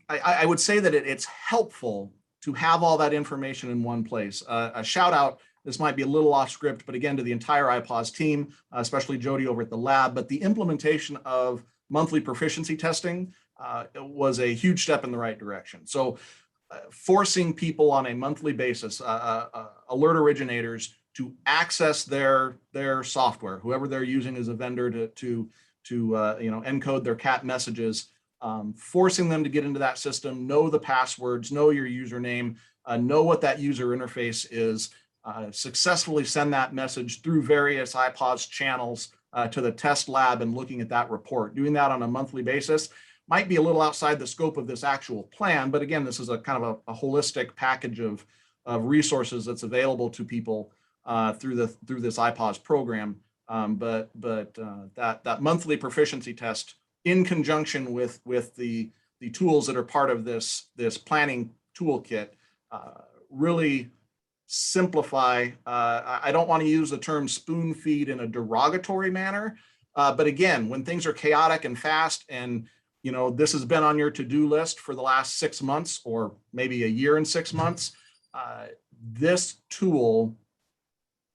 I would say that it's helpful to have all that information in one place. A shout out, this might be a little off script, but again, to the entire IPAWS team, especially Jody over at the lab, but the implementation of monthly proficiency testing was a huge step in the right direction. So forcing people on a monthly basis, alert originators, to access their software, whoever they're using as a vendor to encode their CAT messages, forcing them to get into that system, know the passwords, know your username, know what that user interface is, successfully send that message through various IPAWS channels to the test lab and looking at that report. Doing that on a monthly basis might be a little outside the scope of this actual plan, but again, this is a kind of a holistic package of resources that's available to people through this IPAWS program. But that monthly proficiency test, in conjunction with the tools that are part of this planning toolkit, really simplify. I don't want to use the term spoon feed in a derogatory manner, but again, when things are chaotic and fast, and this has been on your to-do list for the last 6 months or maybe a year and 6 months, this tool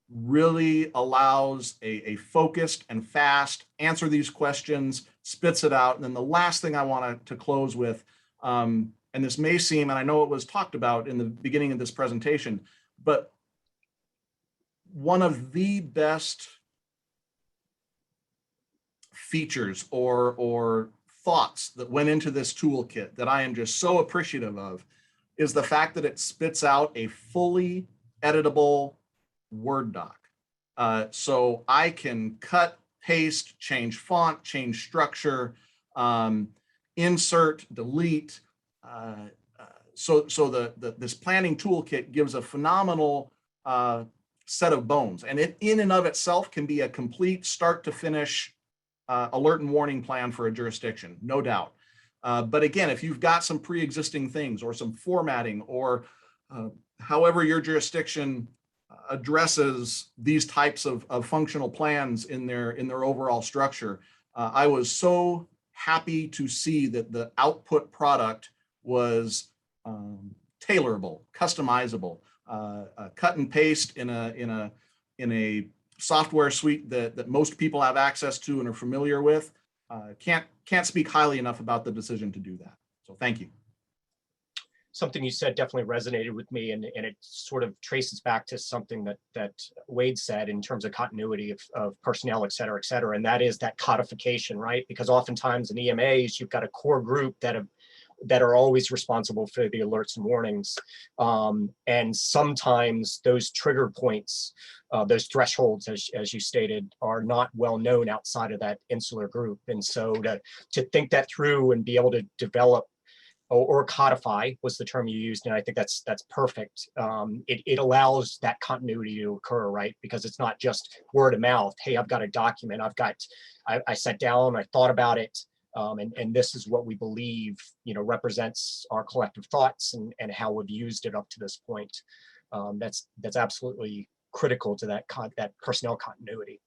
really allows a focused and fast answer these questions, spits it out. And then the last thing I want to close with, and this may seem, and I know it was talked about in the beginning of this presentation, but one of the best features or thoughts that went into this toolkit that I am just so appreciative of is the fact that it spits out a fully editable Word doc. So I can cut, paste, change font, change structure, insert, delete. So this planning toolkit gives a phenomenal set of bones, and it in and of itself can be a complete start to finish alert and warning plan for a jurisdiction, no doubt. But again, if you've got some pre-existing things or some formatting or however your jurisdiction addresses these types of functional plans in their overall structure, I was so happy to see that the output product was tailorable, customizable, cut and paste in a software suite that most people have access to and are familiar with. Can't speak highly enough about the decision to do that. So thank you. Something you said definitely resonated with me, and it sort of traces back to something that Wade said in terms of continuity of personnel, et cetera, and that is that codification, right? Because oftentimes in EMAs, you've got a core group that are always responsible for the alerts and warnings. And sometimes those trigger points, those thresholds, as you stated, are not well known outside of that insular group. And so to think that through and be able to develop or codify was the term you used, and I think that's perfect. It allows that continuity to occur, right? Because it's not just word of mouth. Hey, I've got a document. I sat down, I thought about it, and this is what we believe, represents our collective thoughts and how we've used it up to this point. That's absolutely critical to that personnel continuity.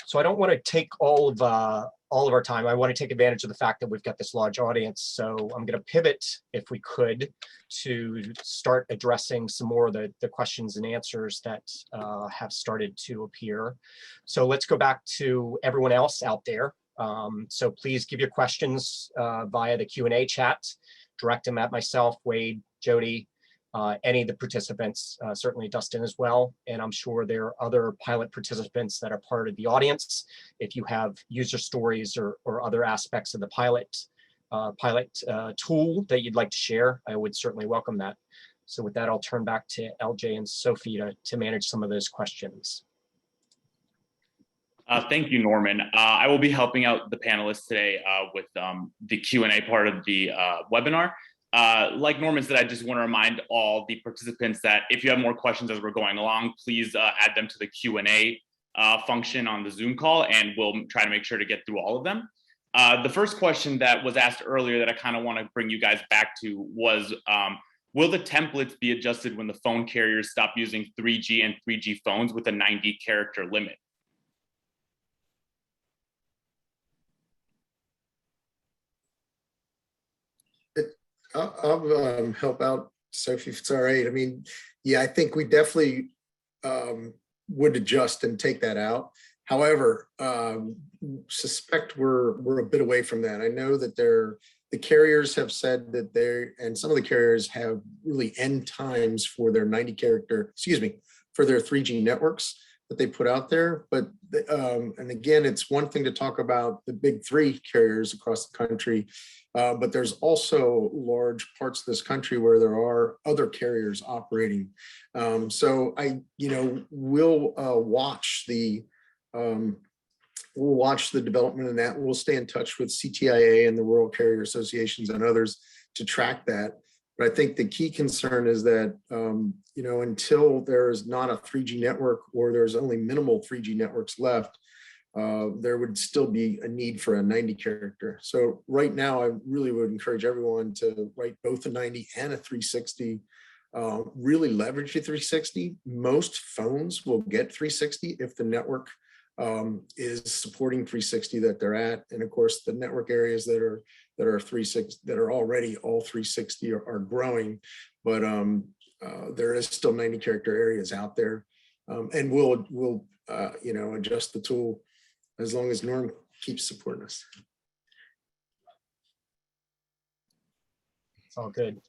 So I don't want to take all of our time. I want to take advantage of the fact that we've got this large audience. So I'm going to pivot, if we could, to start addressing some more of the questions and answers that have started to appear. So let's go back to everyone else out there. So please give your questions via the Q&A chat. Direct them at myself, Wade, Jody, any of the participants, certainly Dustin as well. And I'm sure there are other pilot participants that are part of the audience. If you have user stories or other aspects of the pilot tool that you'd like to share, I would certainly welcome that. So with that, I'll turn back to LJ and Sophie to manage some of those questions. Thank you, Norman. I will be helping out the panelists today with the Q&A part of the webinar. Like Norman said, I just want to remind all the participants that if you have more questions as we're going along, please add them to the Q&A function on the Zoom call, and we'll try to make sure to get through all of them. The first question that was asked earlier that I kind of want to bring you guys back to was, will the templates be adjusted when the phone carriers stop using 3G and 3G phones with a 90 character limit? I'll help out, Sophie, if it's all right. I mean, yeah, I think we definitely would adjust and take that out. However, suspect we're a bit away from that. I know that the carriers have said that and some of the carriers have really end times for their 90 character, for their 3G networks that they put out there. But, and again, it's one thing to talk about the big three carriers across the country, but there's also large parts of this country where there are other carriers operating. So we'll watch the development in that. We'll stay in touch with CTIA and the Rural Carrier Associations and others to track that. But I think the key concern is that, until there's not a 3G network or there's only minimal 3G networks left, there would still be a need for a 90 character. So right now, I really would encourage everyone to write both a 90 and a 360, really leverage the 360. Most phones will get 360 if the network is supporting 360 that they're at. And of course, the network areas that are 360 that are already all 360 are growing, but there is still 90 character areas out there. And we'll adjust the tool as long as Norm keeps supporting us. It's all good.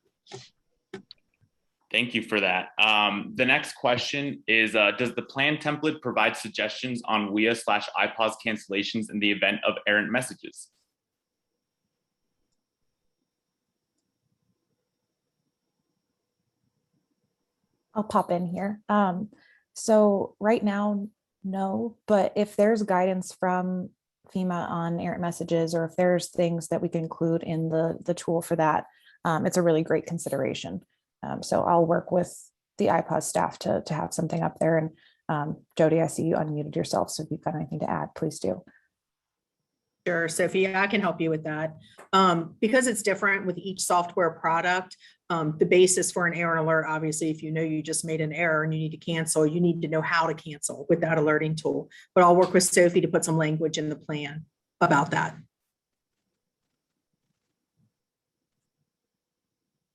Thank you for that. The next question is, does the plan template provide suggestions on WIA/IPAWS cancellations in the event of errant messages? I'll pop in here. So right now, no, but if there's guidance from FEMA on errant messages, or if there's things that we can include in the tool for that, it's a really great consideration. So I'll work with the IPAWS staff to have something up there. And Jody, I see you unmuted yourself. So if you've got anything to add, please do. Sure, Sophie, I can help you with that. Because it's different with each software product, the basis for an error alert, obviously, if you know you just made an error and you need to cancel, you need to know how to cancel with that alerting tool. But I'll work with Sophie to put some language in the plan about that.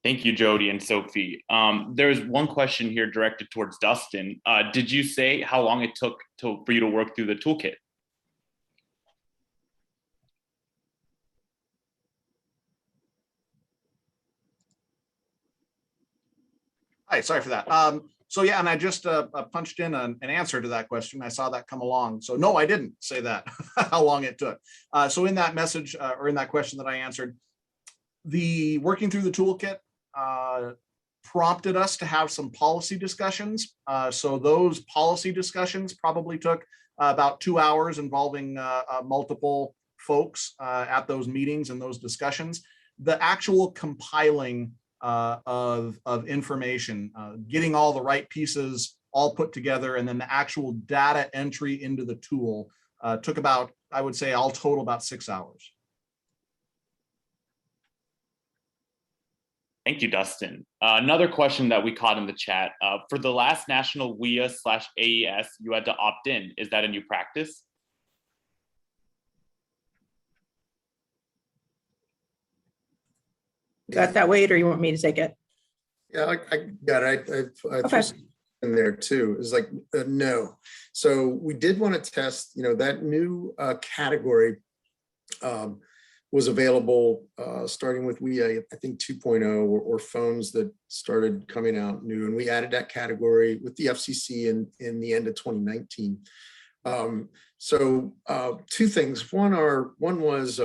Thank you, Jody and Sophie. There's one question here directed towards Dustin. Did you say how long it took for you to work through the toolkit? Hi, sorry for that. So yeah, and I just punched in an answer to that question. I saw that come along. So no, I didn't say that, how long it took. So in that message or in that question that I answered, the working through the toolkit prompted us to have some policy discussions. So those policy discussions probably took about 2 hours involving multiple folks at those meetings and those discussions. The actual compiling of information, getting all the right pieces all put together, and then the actual data entry into the tool took about, I would say, all total about 6 hours. Thank you, Dustin. Another question that we caught in the chat, for the last national WIA/AES, you had to opt in. Is that a new practice? Got that, Wade, or you want me to take it? Yeah, I got it. I Okay. in there too is like no. So we did want to test, that new category was available starting with I think 2.0 or phones that started coming out new, and we added that category with the FCC in the end of 2019. So two things. One was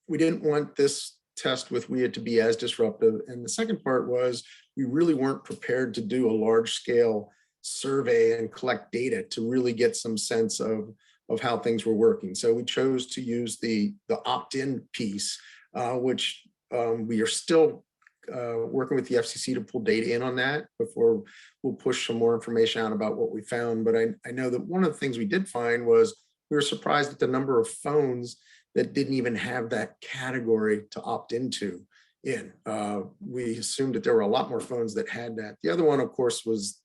we didn't want this test with WIA to be as disruptive, and the second part was we really weren't prepared to do a large scale survey and collect data to really get some sense of how things were working. So we chose to use the opt-in piece, which we are still working with the FCC to pull data in on that before we'll push some more information out about what we found. But I know that one of the things we did find was we were surprised at the number of phones that didn't even have that category to opt into. We assumed that there were a lot more phones that had that. The other one, of course, was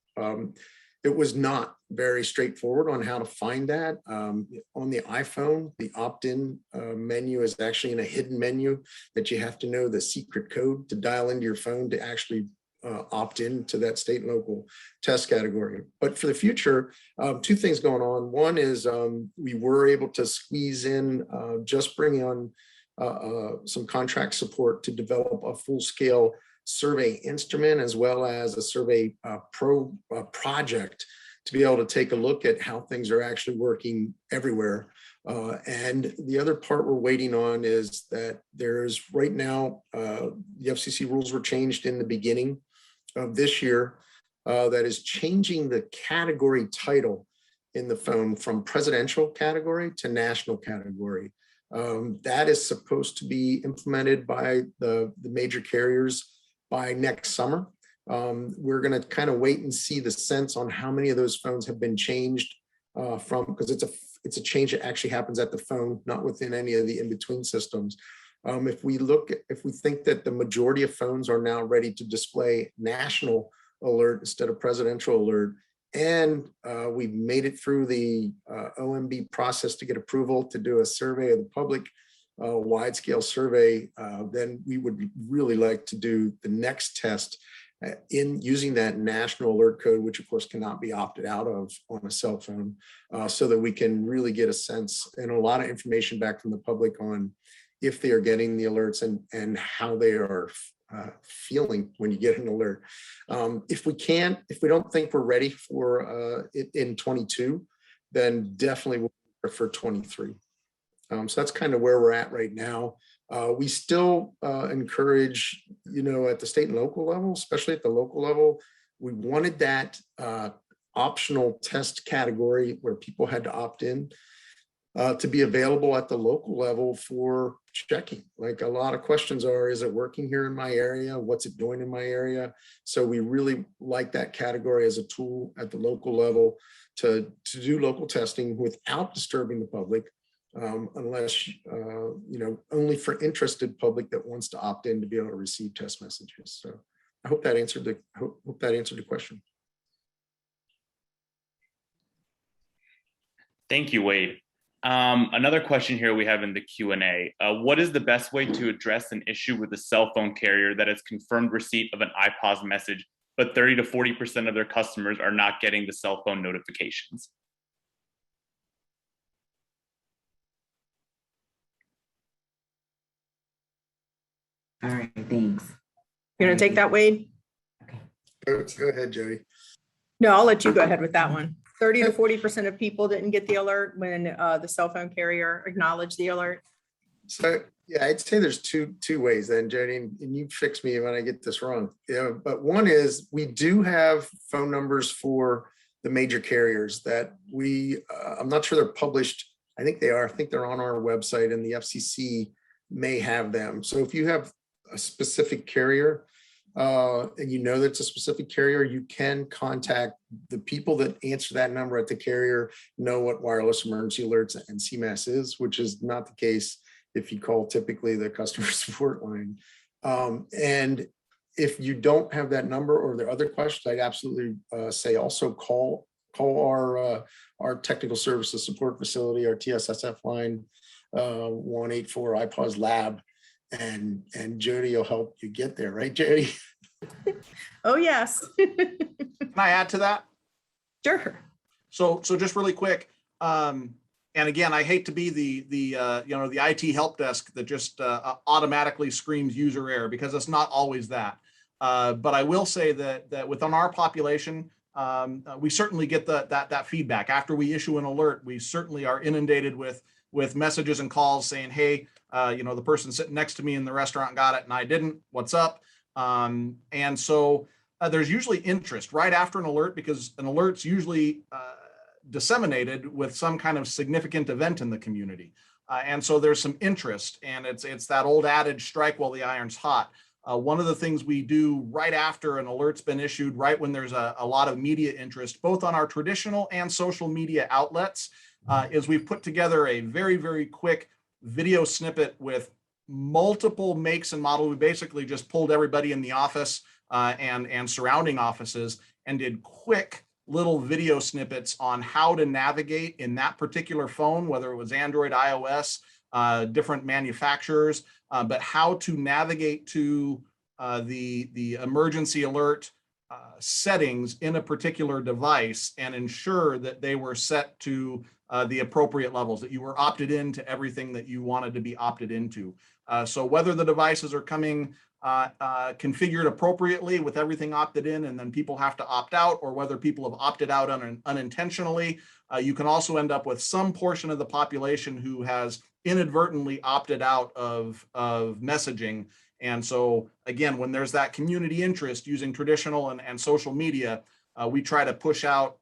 it was not very straightforward on how to find that. On the iPhone, the opt-in menu is actually in a hidden menu that you have to know the secret code to dial into your phone to actually opt in to that state and local test category. But for the future, two things going on. One is we were able to squeeze in just bringing on some contract support to develop a full-scale survey instrument as well as a survey project to be able to take a look at how things are actually working everywhere. And the other part we're waiting on is that there's right now, the FCC rules were changed in the beginning of this year that is changing the category title in the phone from presidential category to national category. That is supposed to be implemented by the major carriers by next summer. We're going to kind of wait and see the sense on how many of those phones have been changed from, because it's a change that actually happens at the phone, not within any of the in-between systems. If we think that the majority of phones are now ready to display national alert instead of presidential alert, and we've made it through the OMB process to get approval to do a survey of the public, wide-scale survey, then we would really like to do the next test in using that national alert code, which of course cannot be opted out of on a cell phone, so that we can really get a sense and a lot of information back from the public on if they are getting the alerts and how they are feeling when you get an alert. If we don't think we're ready for it in 22, then definitely we'll prefer 23. So that's kind of where we're at right now. We still encourage, at the state and local level, especially at the local level, we wanted that optional test category where people had to opt in to be available at the local level for checking. Like a lot of questions are, is it working here in my area? What's it doing in my area? So we really like that category as a tool at the local level to do local testing without disturbing the public. Unless, only for interested public that wants to opt in to be able to receive test messages. So I hope that answered the question. Thank you, Wade. Another question here we have in the Q&A. What is the best way to address an issue with a cell phone carrier that has confirmed receipt of an IPAWS message, but 30 to 40% of their customers are not getting the cell phone notifications? All right, thanks. You're gonna take that, Wade? Okay. Go ahead, Jody. No, I'll let you go ahead with that one. 30 to 40% of people didn't get the alert when the cell phone carrier acknowledged the alert. So yeah, I'd say there's two ways then, Jody, and you fix me when I get this wrong. But one is we do have phone numbers for the major carriers that I'm not sure they're published. I think they are. I think they're on our website, and the FCC may have them. So if you have a specific carrier and you know that's a specific carrier, you can contact the people that answer that number at the carrier, know what wireless emergency alerts and CMAS is, which is not the case if you call typically the customer support line. And if you don't have that number or there are other questions, I'd absolutely say also call our technical services support facility, our TSSF line, 184 IPAWS lab, and Jody will help you get there, right, Jody? Oh, yes. Can I add to that? Sure. So just really quick, and again, I hate to be the IT help desk that just automatically screams user error, because it's not always that. But I will say that within our population, we certainly get that feedback. After we issue an alert, we certainly are inundated with messages and calls saying, hey, the person sitting next to me in the restaurant got it and I didn't, what's up? And so there's usually interest right after an alert, because an alert's usually disseminated with some kind of significant event in the community. And so there's some interest, and it's that old adage, strike while the iron's hot. One of the things we do right after an alert's been issued, right when there's a lot of media interest, both on our traditional and social media outlets, is we've put together a very, very quick video snippet with multiple makes and models. We basically just pulled everybody in the office and surrounding offices and did quick little video snippets on how to navigate in that particular phone, whether it was Android, iOS, different manufacturers, but how to navigate to the emergency alert settings in a particular device and ensure that they were set to the appropriate levels, that you were opted into everything that you wanted to be opted into. So whether the devices are coming configured appropriately with everything opted in and then people have to opt out, or whether people have opted out unintentionally, you can also end up with some portion of the population who has inadvertently opted out of messaging. And so again, when there's that community interest using traditional and social media, we try to push out,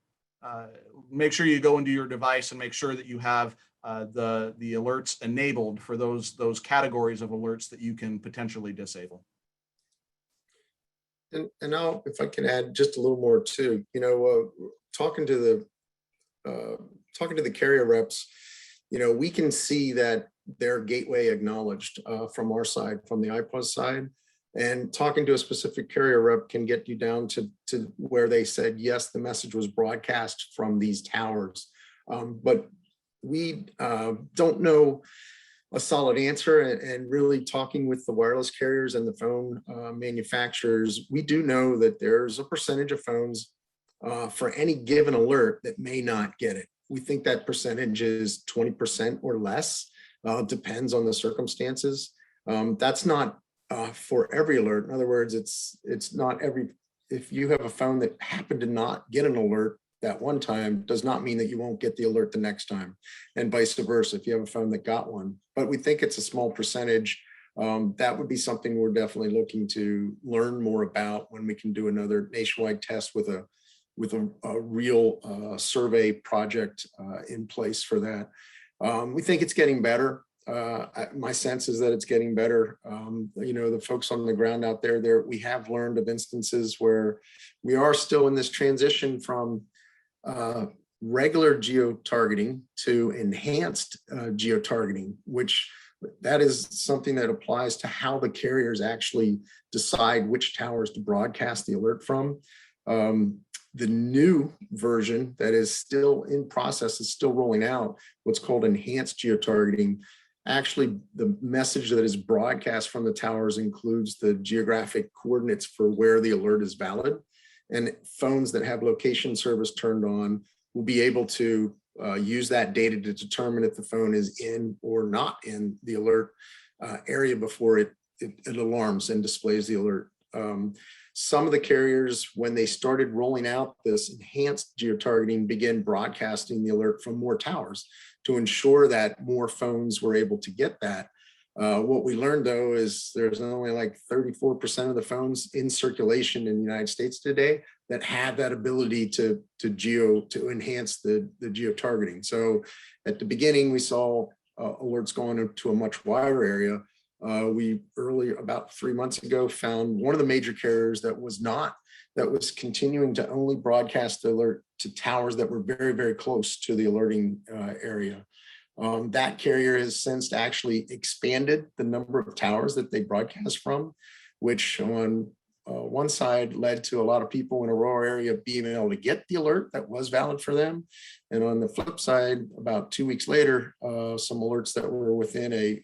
make sure you go into your device and make sure that you have the alerts enabled for those categories of alerts that you can potentially disable. And now, if I can add just a little more too, talking to the carrier reps, we can see that they're gateway acknowledged from our side, from the IPAWS side, and talking to a specific carrier rep can get you down to where they said, yes, the message was broadcast from these towers. But we don't know a solid answer, and really talking with the wireless carriers and the phone manufacturers, we do know that there's a percentage of phones for any given alert that may not get it. We think that percentage is 20% or less, depends on the circumstances. That's not for every alert. In other words, it's not every, if you have a phone that happened to not get an alert that one time, does not mean that you won't get the alert the next time, and vice versa if you have a phone that got one. But we think it's a small percentage. That would be something we're definitely looking to learn more about when we can do another nationwide test with a real survey project in place for that. We think it's getting better. My sense is that it's getting better. The folks on the ground out there, we have learned of instances where we are still in this transition from regular geo-targeting to enhanced geo-targeting, which that is something that applies to how the carriers actually decide which towers to broadcast the alert from. The new version that is still in process, is still rolling out, what's called enhanced geo-targeting. Actually, the message that is broadcast from the towers includes the geographic coordinates for where the alert is valid. And phones that have location service turned on will be able to use that data to determine if the phone is in or not in the alert area before it alarms and displays the alert. Some of the carriers, when they started rolling out this enhanced geotargeting, began broadcasting the alert from more towers to ensure that more phones were able to get that. What we learned, though, is there's only like 34% of the phones in circulation in the United States today that have that ability to enhance the geotargeting. So at the beginning, we saw alerts going to a much wider area. We about 3 months ago, found one of the major carriers that was continuing to only broadcast the alert to towers that were very, very close to the alerting area. That carrier has since actually expanded the number of towers that they broadcast from, which on one side led to a lot of people in a rural area being able to get the alert that was valid for them. And on the flip side, about 2 weeks later, some alerts that were within a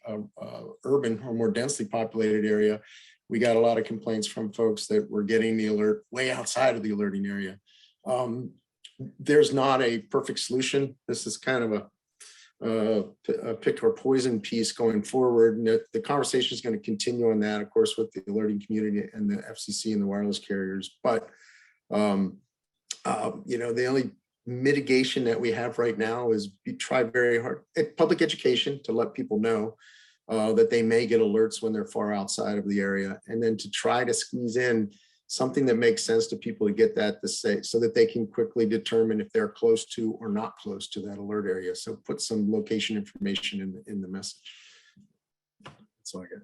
urban or more densely populated area, we got a lot of complaints from folks that were getting the alert way outside of the alerting area. There's not a perfect solution. This is kind of a pick or poison piece going forward. And the conversation is going to continue on that, of course, with the alerting community and the FCC and the wireless carriers. But, the only mitigation that we have right now is we try very hard at public education to let people know that they may get alerts when they're far outside of the area, and then to try to squeeze in something that makes sense to people to get that to say, so that they can quickly determine if they're close to or not close to that alert area. So put some location information in the message. That's all I got.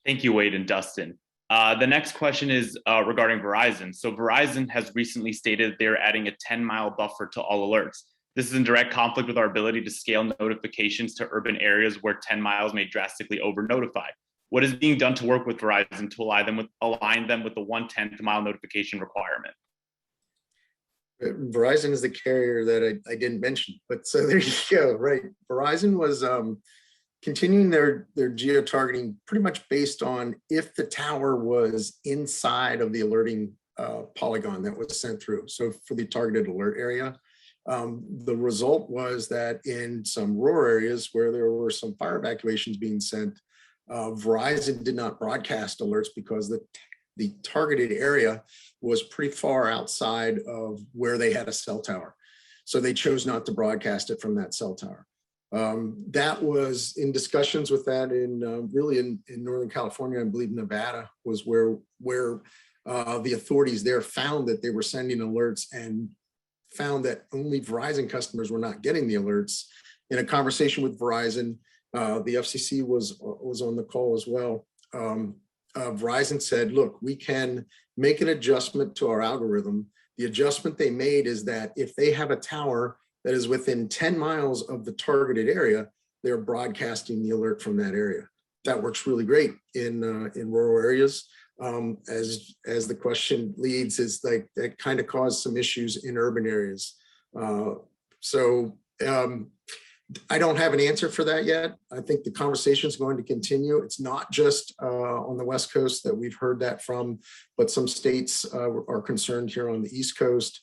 Thank you, Wade and Dustin. The next question is regarding Verizon. So Verizon has recently stated they're adding a 10-mile buffer to all alerts. This is in direct conflict with our ability to scale notifications to urban areas where 10 miles may drastically over-notify. What is being done to work with Verizon to align them with the 1/10 mile notification requirement? Verizon is the carrier that I didn't mention, but so there you go, right? Verizon was continuing their geo-targeting pretty much based on if the tower was inside of the alerting polygon that was sent through. So for the targeted alert area, the result was that in some rural areas where there were some fire evacuations being sent, Verizon did not broadcast alerts because the targeted area was pretty far outside of where they had a cell tower. So they chose not to broadcast it from that cell tower. That was in discussions with that in really in Northern California. I believe Nevada was where the authorities there found that they were sending alerts and found that only Verizon customers were not getting the alerts. In a conversation with Verizon, the FCC was on the call as well. Verizon said, look, we can make an adjustment to our algorithm. The adjustment they made is that if they have a tower that is within 10 miles of the targeted area, they're broadcasting the alert from that area. That works really great in rural areas. As the question leads, is like that kind of caused some issues in urban areas. I don't have an answer for that yet. I think the conversation is going to continue. It's not just on the West Coast that we've heard that from, but some states are concerned here on the East Coast.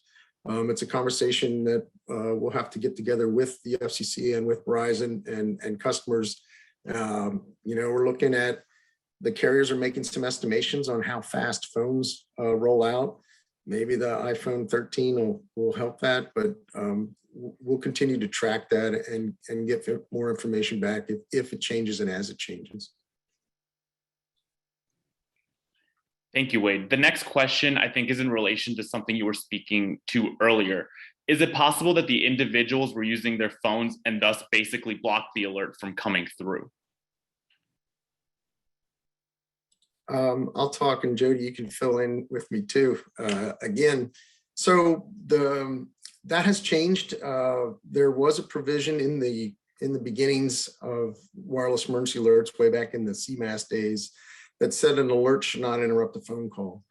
It's a conversation that we'll have to get together with the FCC and with Verizon and customers. We're looking at the carriers are making some estimations on how fast phones roll out. Maybe the iPhone 13 will help that, but we'll continue to track that and get more information back if it changes and as it changes. Thank you, Wade. The next question, I think, is in relation to something you were speaking to earlier. Is it possible that the individuals were using their phones and thus basically blocked the alert from coming through? I'll talk, and Jody, you can fill in with me too. Again, so that has changed. There was a provision in the beginnings of wireless emergency alerts way back in the CMAS days that said an alert should not interrupt a phone call.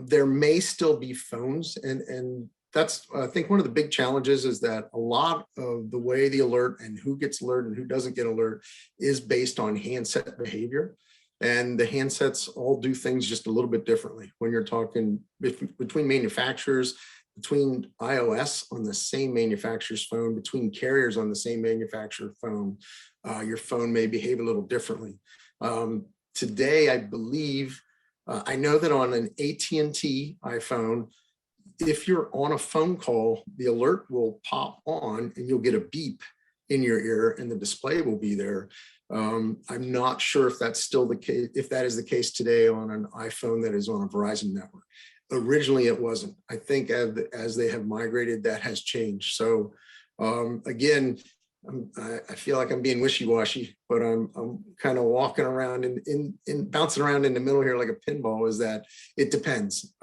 There may still be phones, and that's, I think, one of the big challenges is that a lot of the way the alert and who gets alert and who doesn't get alert is based on handset behavior. And the handsets all do things just a little bit differently when you're talking between manufacturers, between iOS on the same manufacturer's phone, between carriers on the same manufacturer phone. Your phone may behave a little differently. Today, I believe, I know that on an AT&T iPhone, if you're on a phone call, the alert will pop on and you'll get a beep in your ear and the display will be there. I'm not sure if that's still the case, if that is the case today on an iPhone that is on a Verizon network. Originally, it wasn't. I think as they have migrated, that has changed. So again, I feel like I'm being wishy-washy, but I'm kind of walking around and bouncing around in the middle here like a pinball. Is that it depends.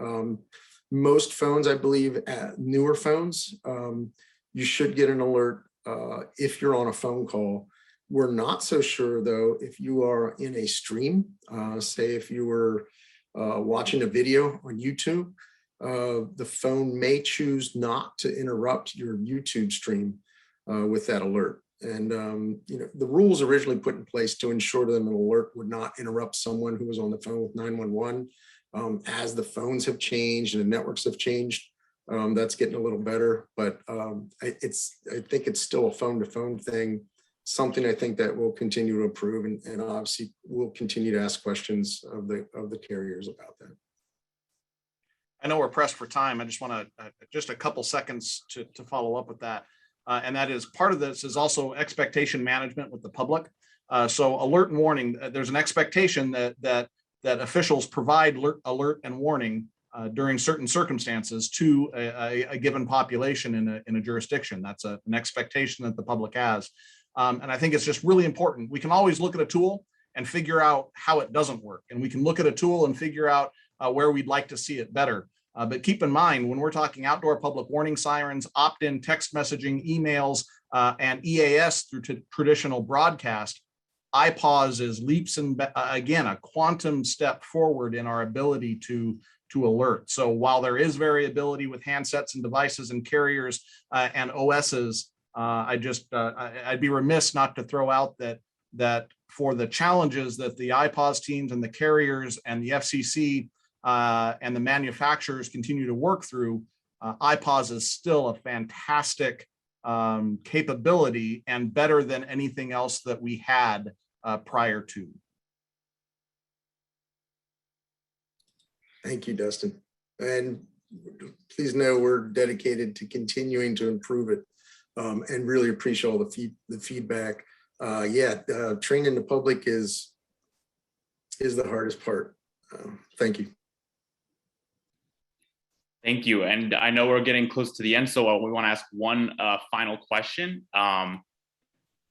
Most phones, I believe, newer phones, you should get an alert if you're on a phone call. We're not so sure, though, if you are in a stream, say if you were watching a video on YouTube, the phone may choose not to interrupt your YouTube stream with that alert. And the rules originally put in place to ensure that an alert would not interrupt someone who was on the phone with 911. As the phones have changed and the networks have changed, that's getting a little better. But I think it's still a phone-to-phone thing. Something I think that will continue to improve, and obviously we'll continue to ask questions of the carriers about that. I know we're pressed for time. I just want to just a couple seconds to follow up with that. And that is part of this is also expectation management with the public. So alert and warning, there's an expectation that officials provide alert and warning during certain circumstances to a given population in a jurisdiction. That's an expectation that the public has. And I think it's just really important. We can always look at a tool and figure out how it doesn't work. And we can look at a tool and figure out where we'd like to see it better. But keep in mind, when we're talking outdoor public warning sirens, opt-in text messaging, emails, and EAS through traditional broadcast, IPAWS is leaps and again, a quantum step forward in our ability to alert. So while there is variability with handsets and devices and carriers and OSs, I'd be remiss not to throw out that for the challenges that the IPAWS teams and the carriers and the FCC and the manufacturers continue to work through, IPAWS is still a fantastic capability and better than anything else that we had prior to. Thank you, Dustin. And please know we're dedicated to continuing to improve it, and really appreciate all the feedback. Training the public is the hardest part. Thank you. Thank you. And I know we're getting close to the end, so we want to ask one final question.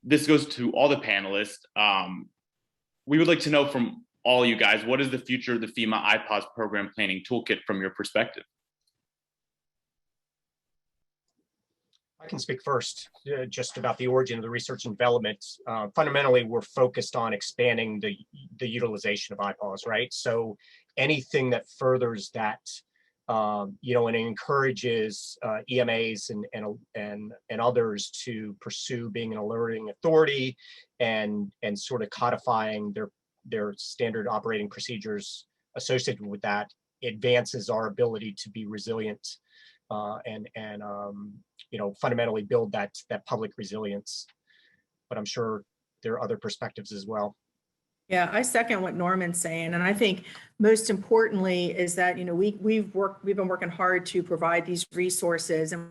This goes to all the panelists. We would like to know from all you guys, what is the future of the FEMA IPAWS Program Planning Toolkit from your perspective? I can speak first just about the origin of the research and development. Fundamentally, we're focused on expanding the utilization of IPAWS, right? So anything that furthers that, and encourages EMAs and others to pursue being an alerting authority and sort of codifying their standard operating procedures associated with that advances our ability to be resilient and fundamentally build that public resilience. But I'm sure there are other perspectives as well. Yeah, I second what Norman's saying, and I think most importantly is that we've been working hard to provide these resources, and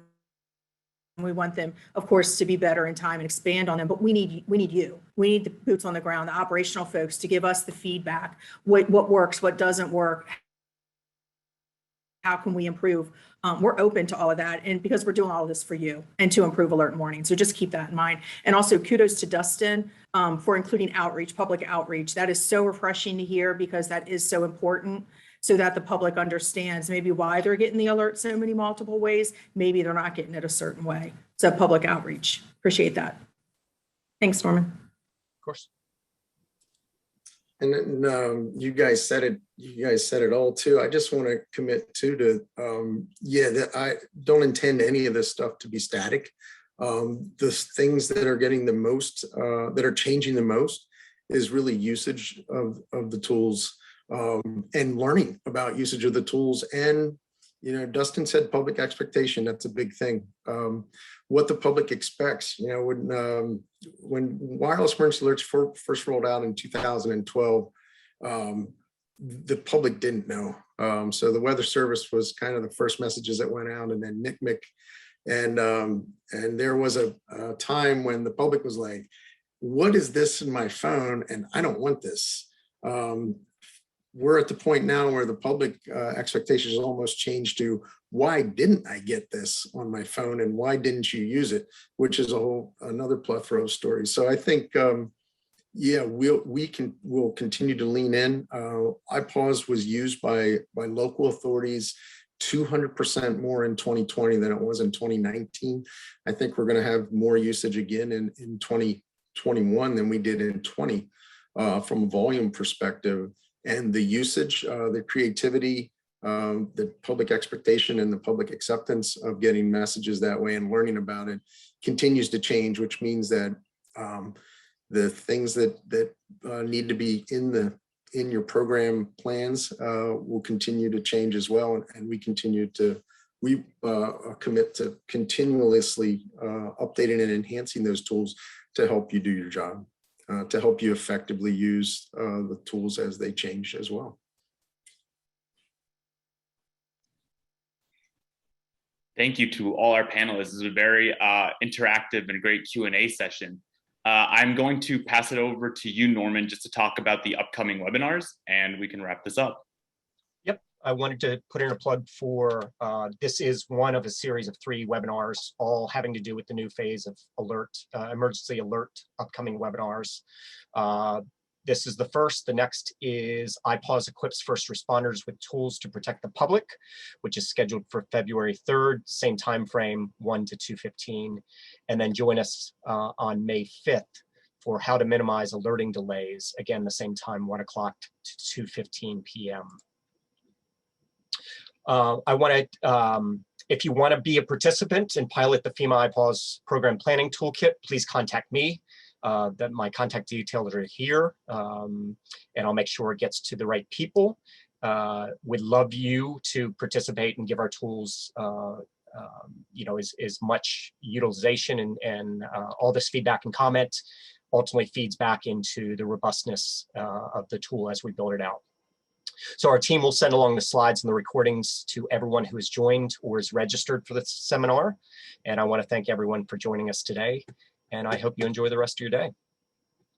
we want them, of course, to be better in time and expand on them. But we need you. We need the boots on the ground, the operational folks, to give us the feedback. What works, what doesn't work. How can we improve? We're open to all of that, and because we're doing all of this for you and to improve alert and warning. So just keep that in mind. And also kudos to Dustin for including outreach, public outreach. That is so refreshing to hear, because that is so important, so that the public understands maybe why they're getting the alert so many multiple ways. Maybe they're not getting it a certain way. So public outreach. Appreciate that. Thanks, Norman. Of course. And you guys said it. You guys said it all too. I just want to commit that I don't intend any of this stuff to be static. The things that are getting the most, that are changing the most, is really usage of the tools and learning about usage of the tools. And Dustin said public expectation. That's a big thing. What the public expects. When wireless emergency alerts first rolled out in 2012, the public didn't know. So the Weather Service was kind of the first messages that went out, and then NCMEC. And there was a time when the public was like, what is this in my phone? And I don't want this. We're at the point now where the public expectations almost changed to, why didn't I get this on my phone, and why didn't you use it? Which is another plethora of stories. So I think, we'll continue to lean in. IPAWS was used by local authorities 200% more in 2020 than it was in 2019. I think we're going to have more usage again in 2021 than we did in 20 from a volume perspective. And the usage, the creativity, the public expectation, and the public acceptance of getting messages that way and learning about it continues to change, which means that the things that need to be in your program plans will continue to change as well. And we commit to continuously updating and enhancing those tools to help you do your job. To help you effectively use the tools as they change as well. Thank you to all our panelists. This is a very interactive and great Q&A session. I'm going to pass it over to you, Norman, just to talk about the upcoming webinars, and we can wrap this up. Yep, I wanted to put in a plug for, this is one of a series of 3 webinars, all having to do with the new phase of emergency alert upcoming webinars. This is the first. The next is IPAWS equips first responders with tools to protect the public, which is scheduled for February 3rd, same time frame, 1 to 2:15. And then join us on May 5th for how to minimize alerting delays. Again, the same time, 1 o'clock to 2:15 p.m. If you want to be a participant and pilot the FEMA IPAWS Program Planning Toolkit, please contact me. My contact details are here, and I'll make sure it gets to the right people. We'd love you to participate and give our tools as much utilization, and all this feedback and comment ultimately feeds back into the robustness of the tool as we build it out. So our team will send along the slides and the recordings to everyone who has joined or is registered for this seminar. And I want to thank everyone for joining us today. And I hope you enjoy the rest of your day.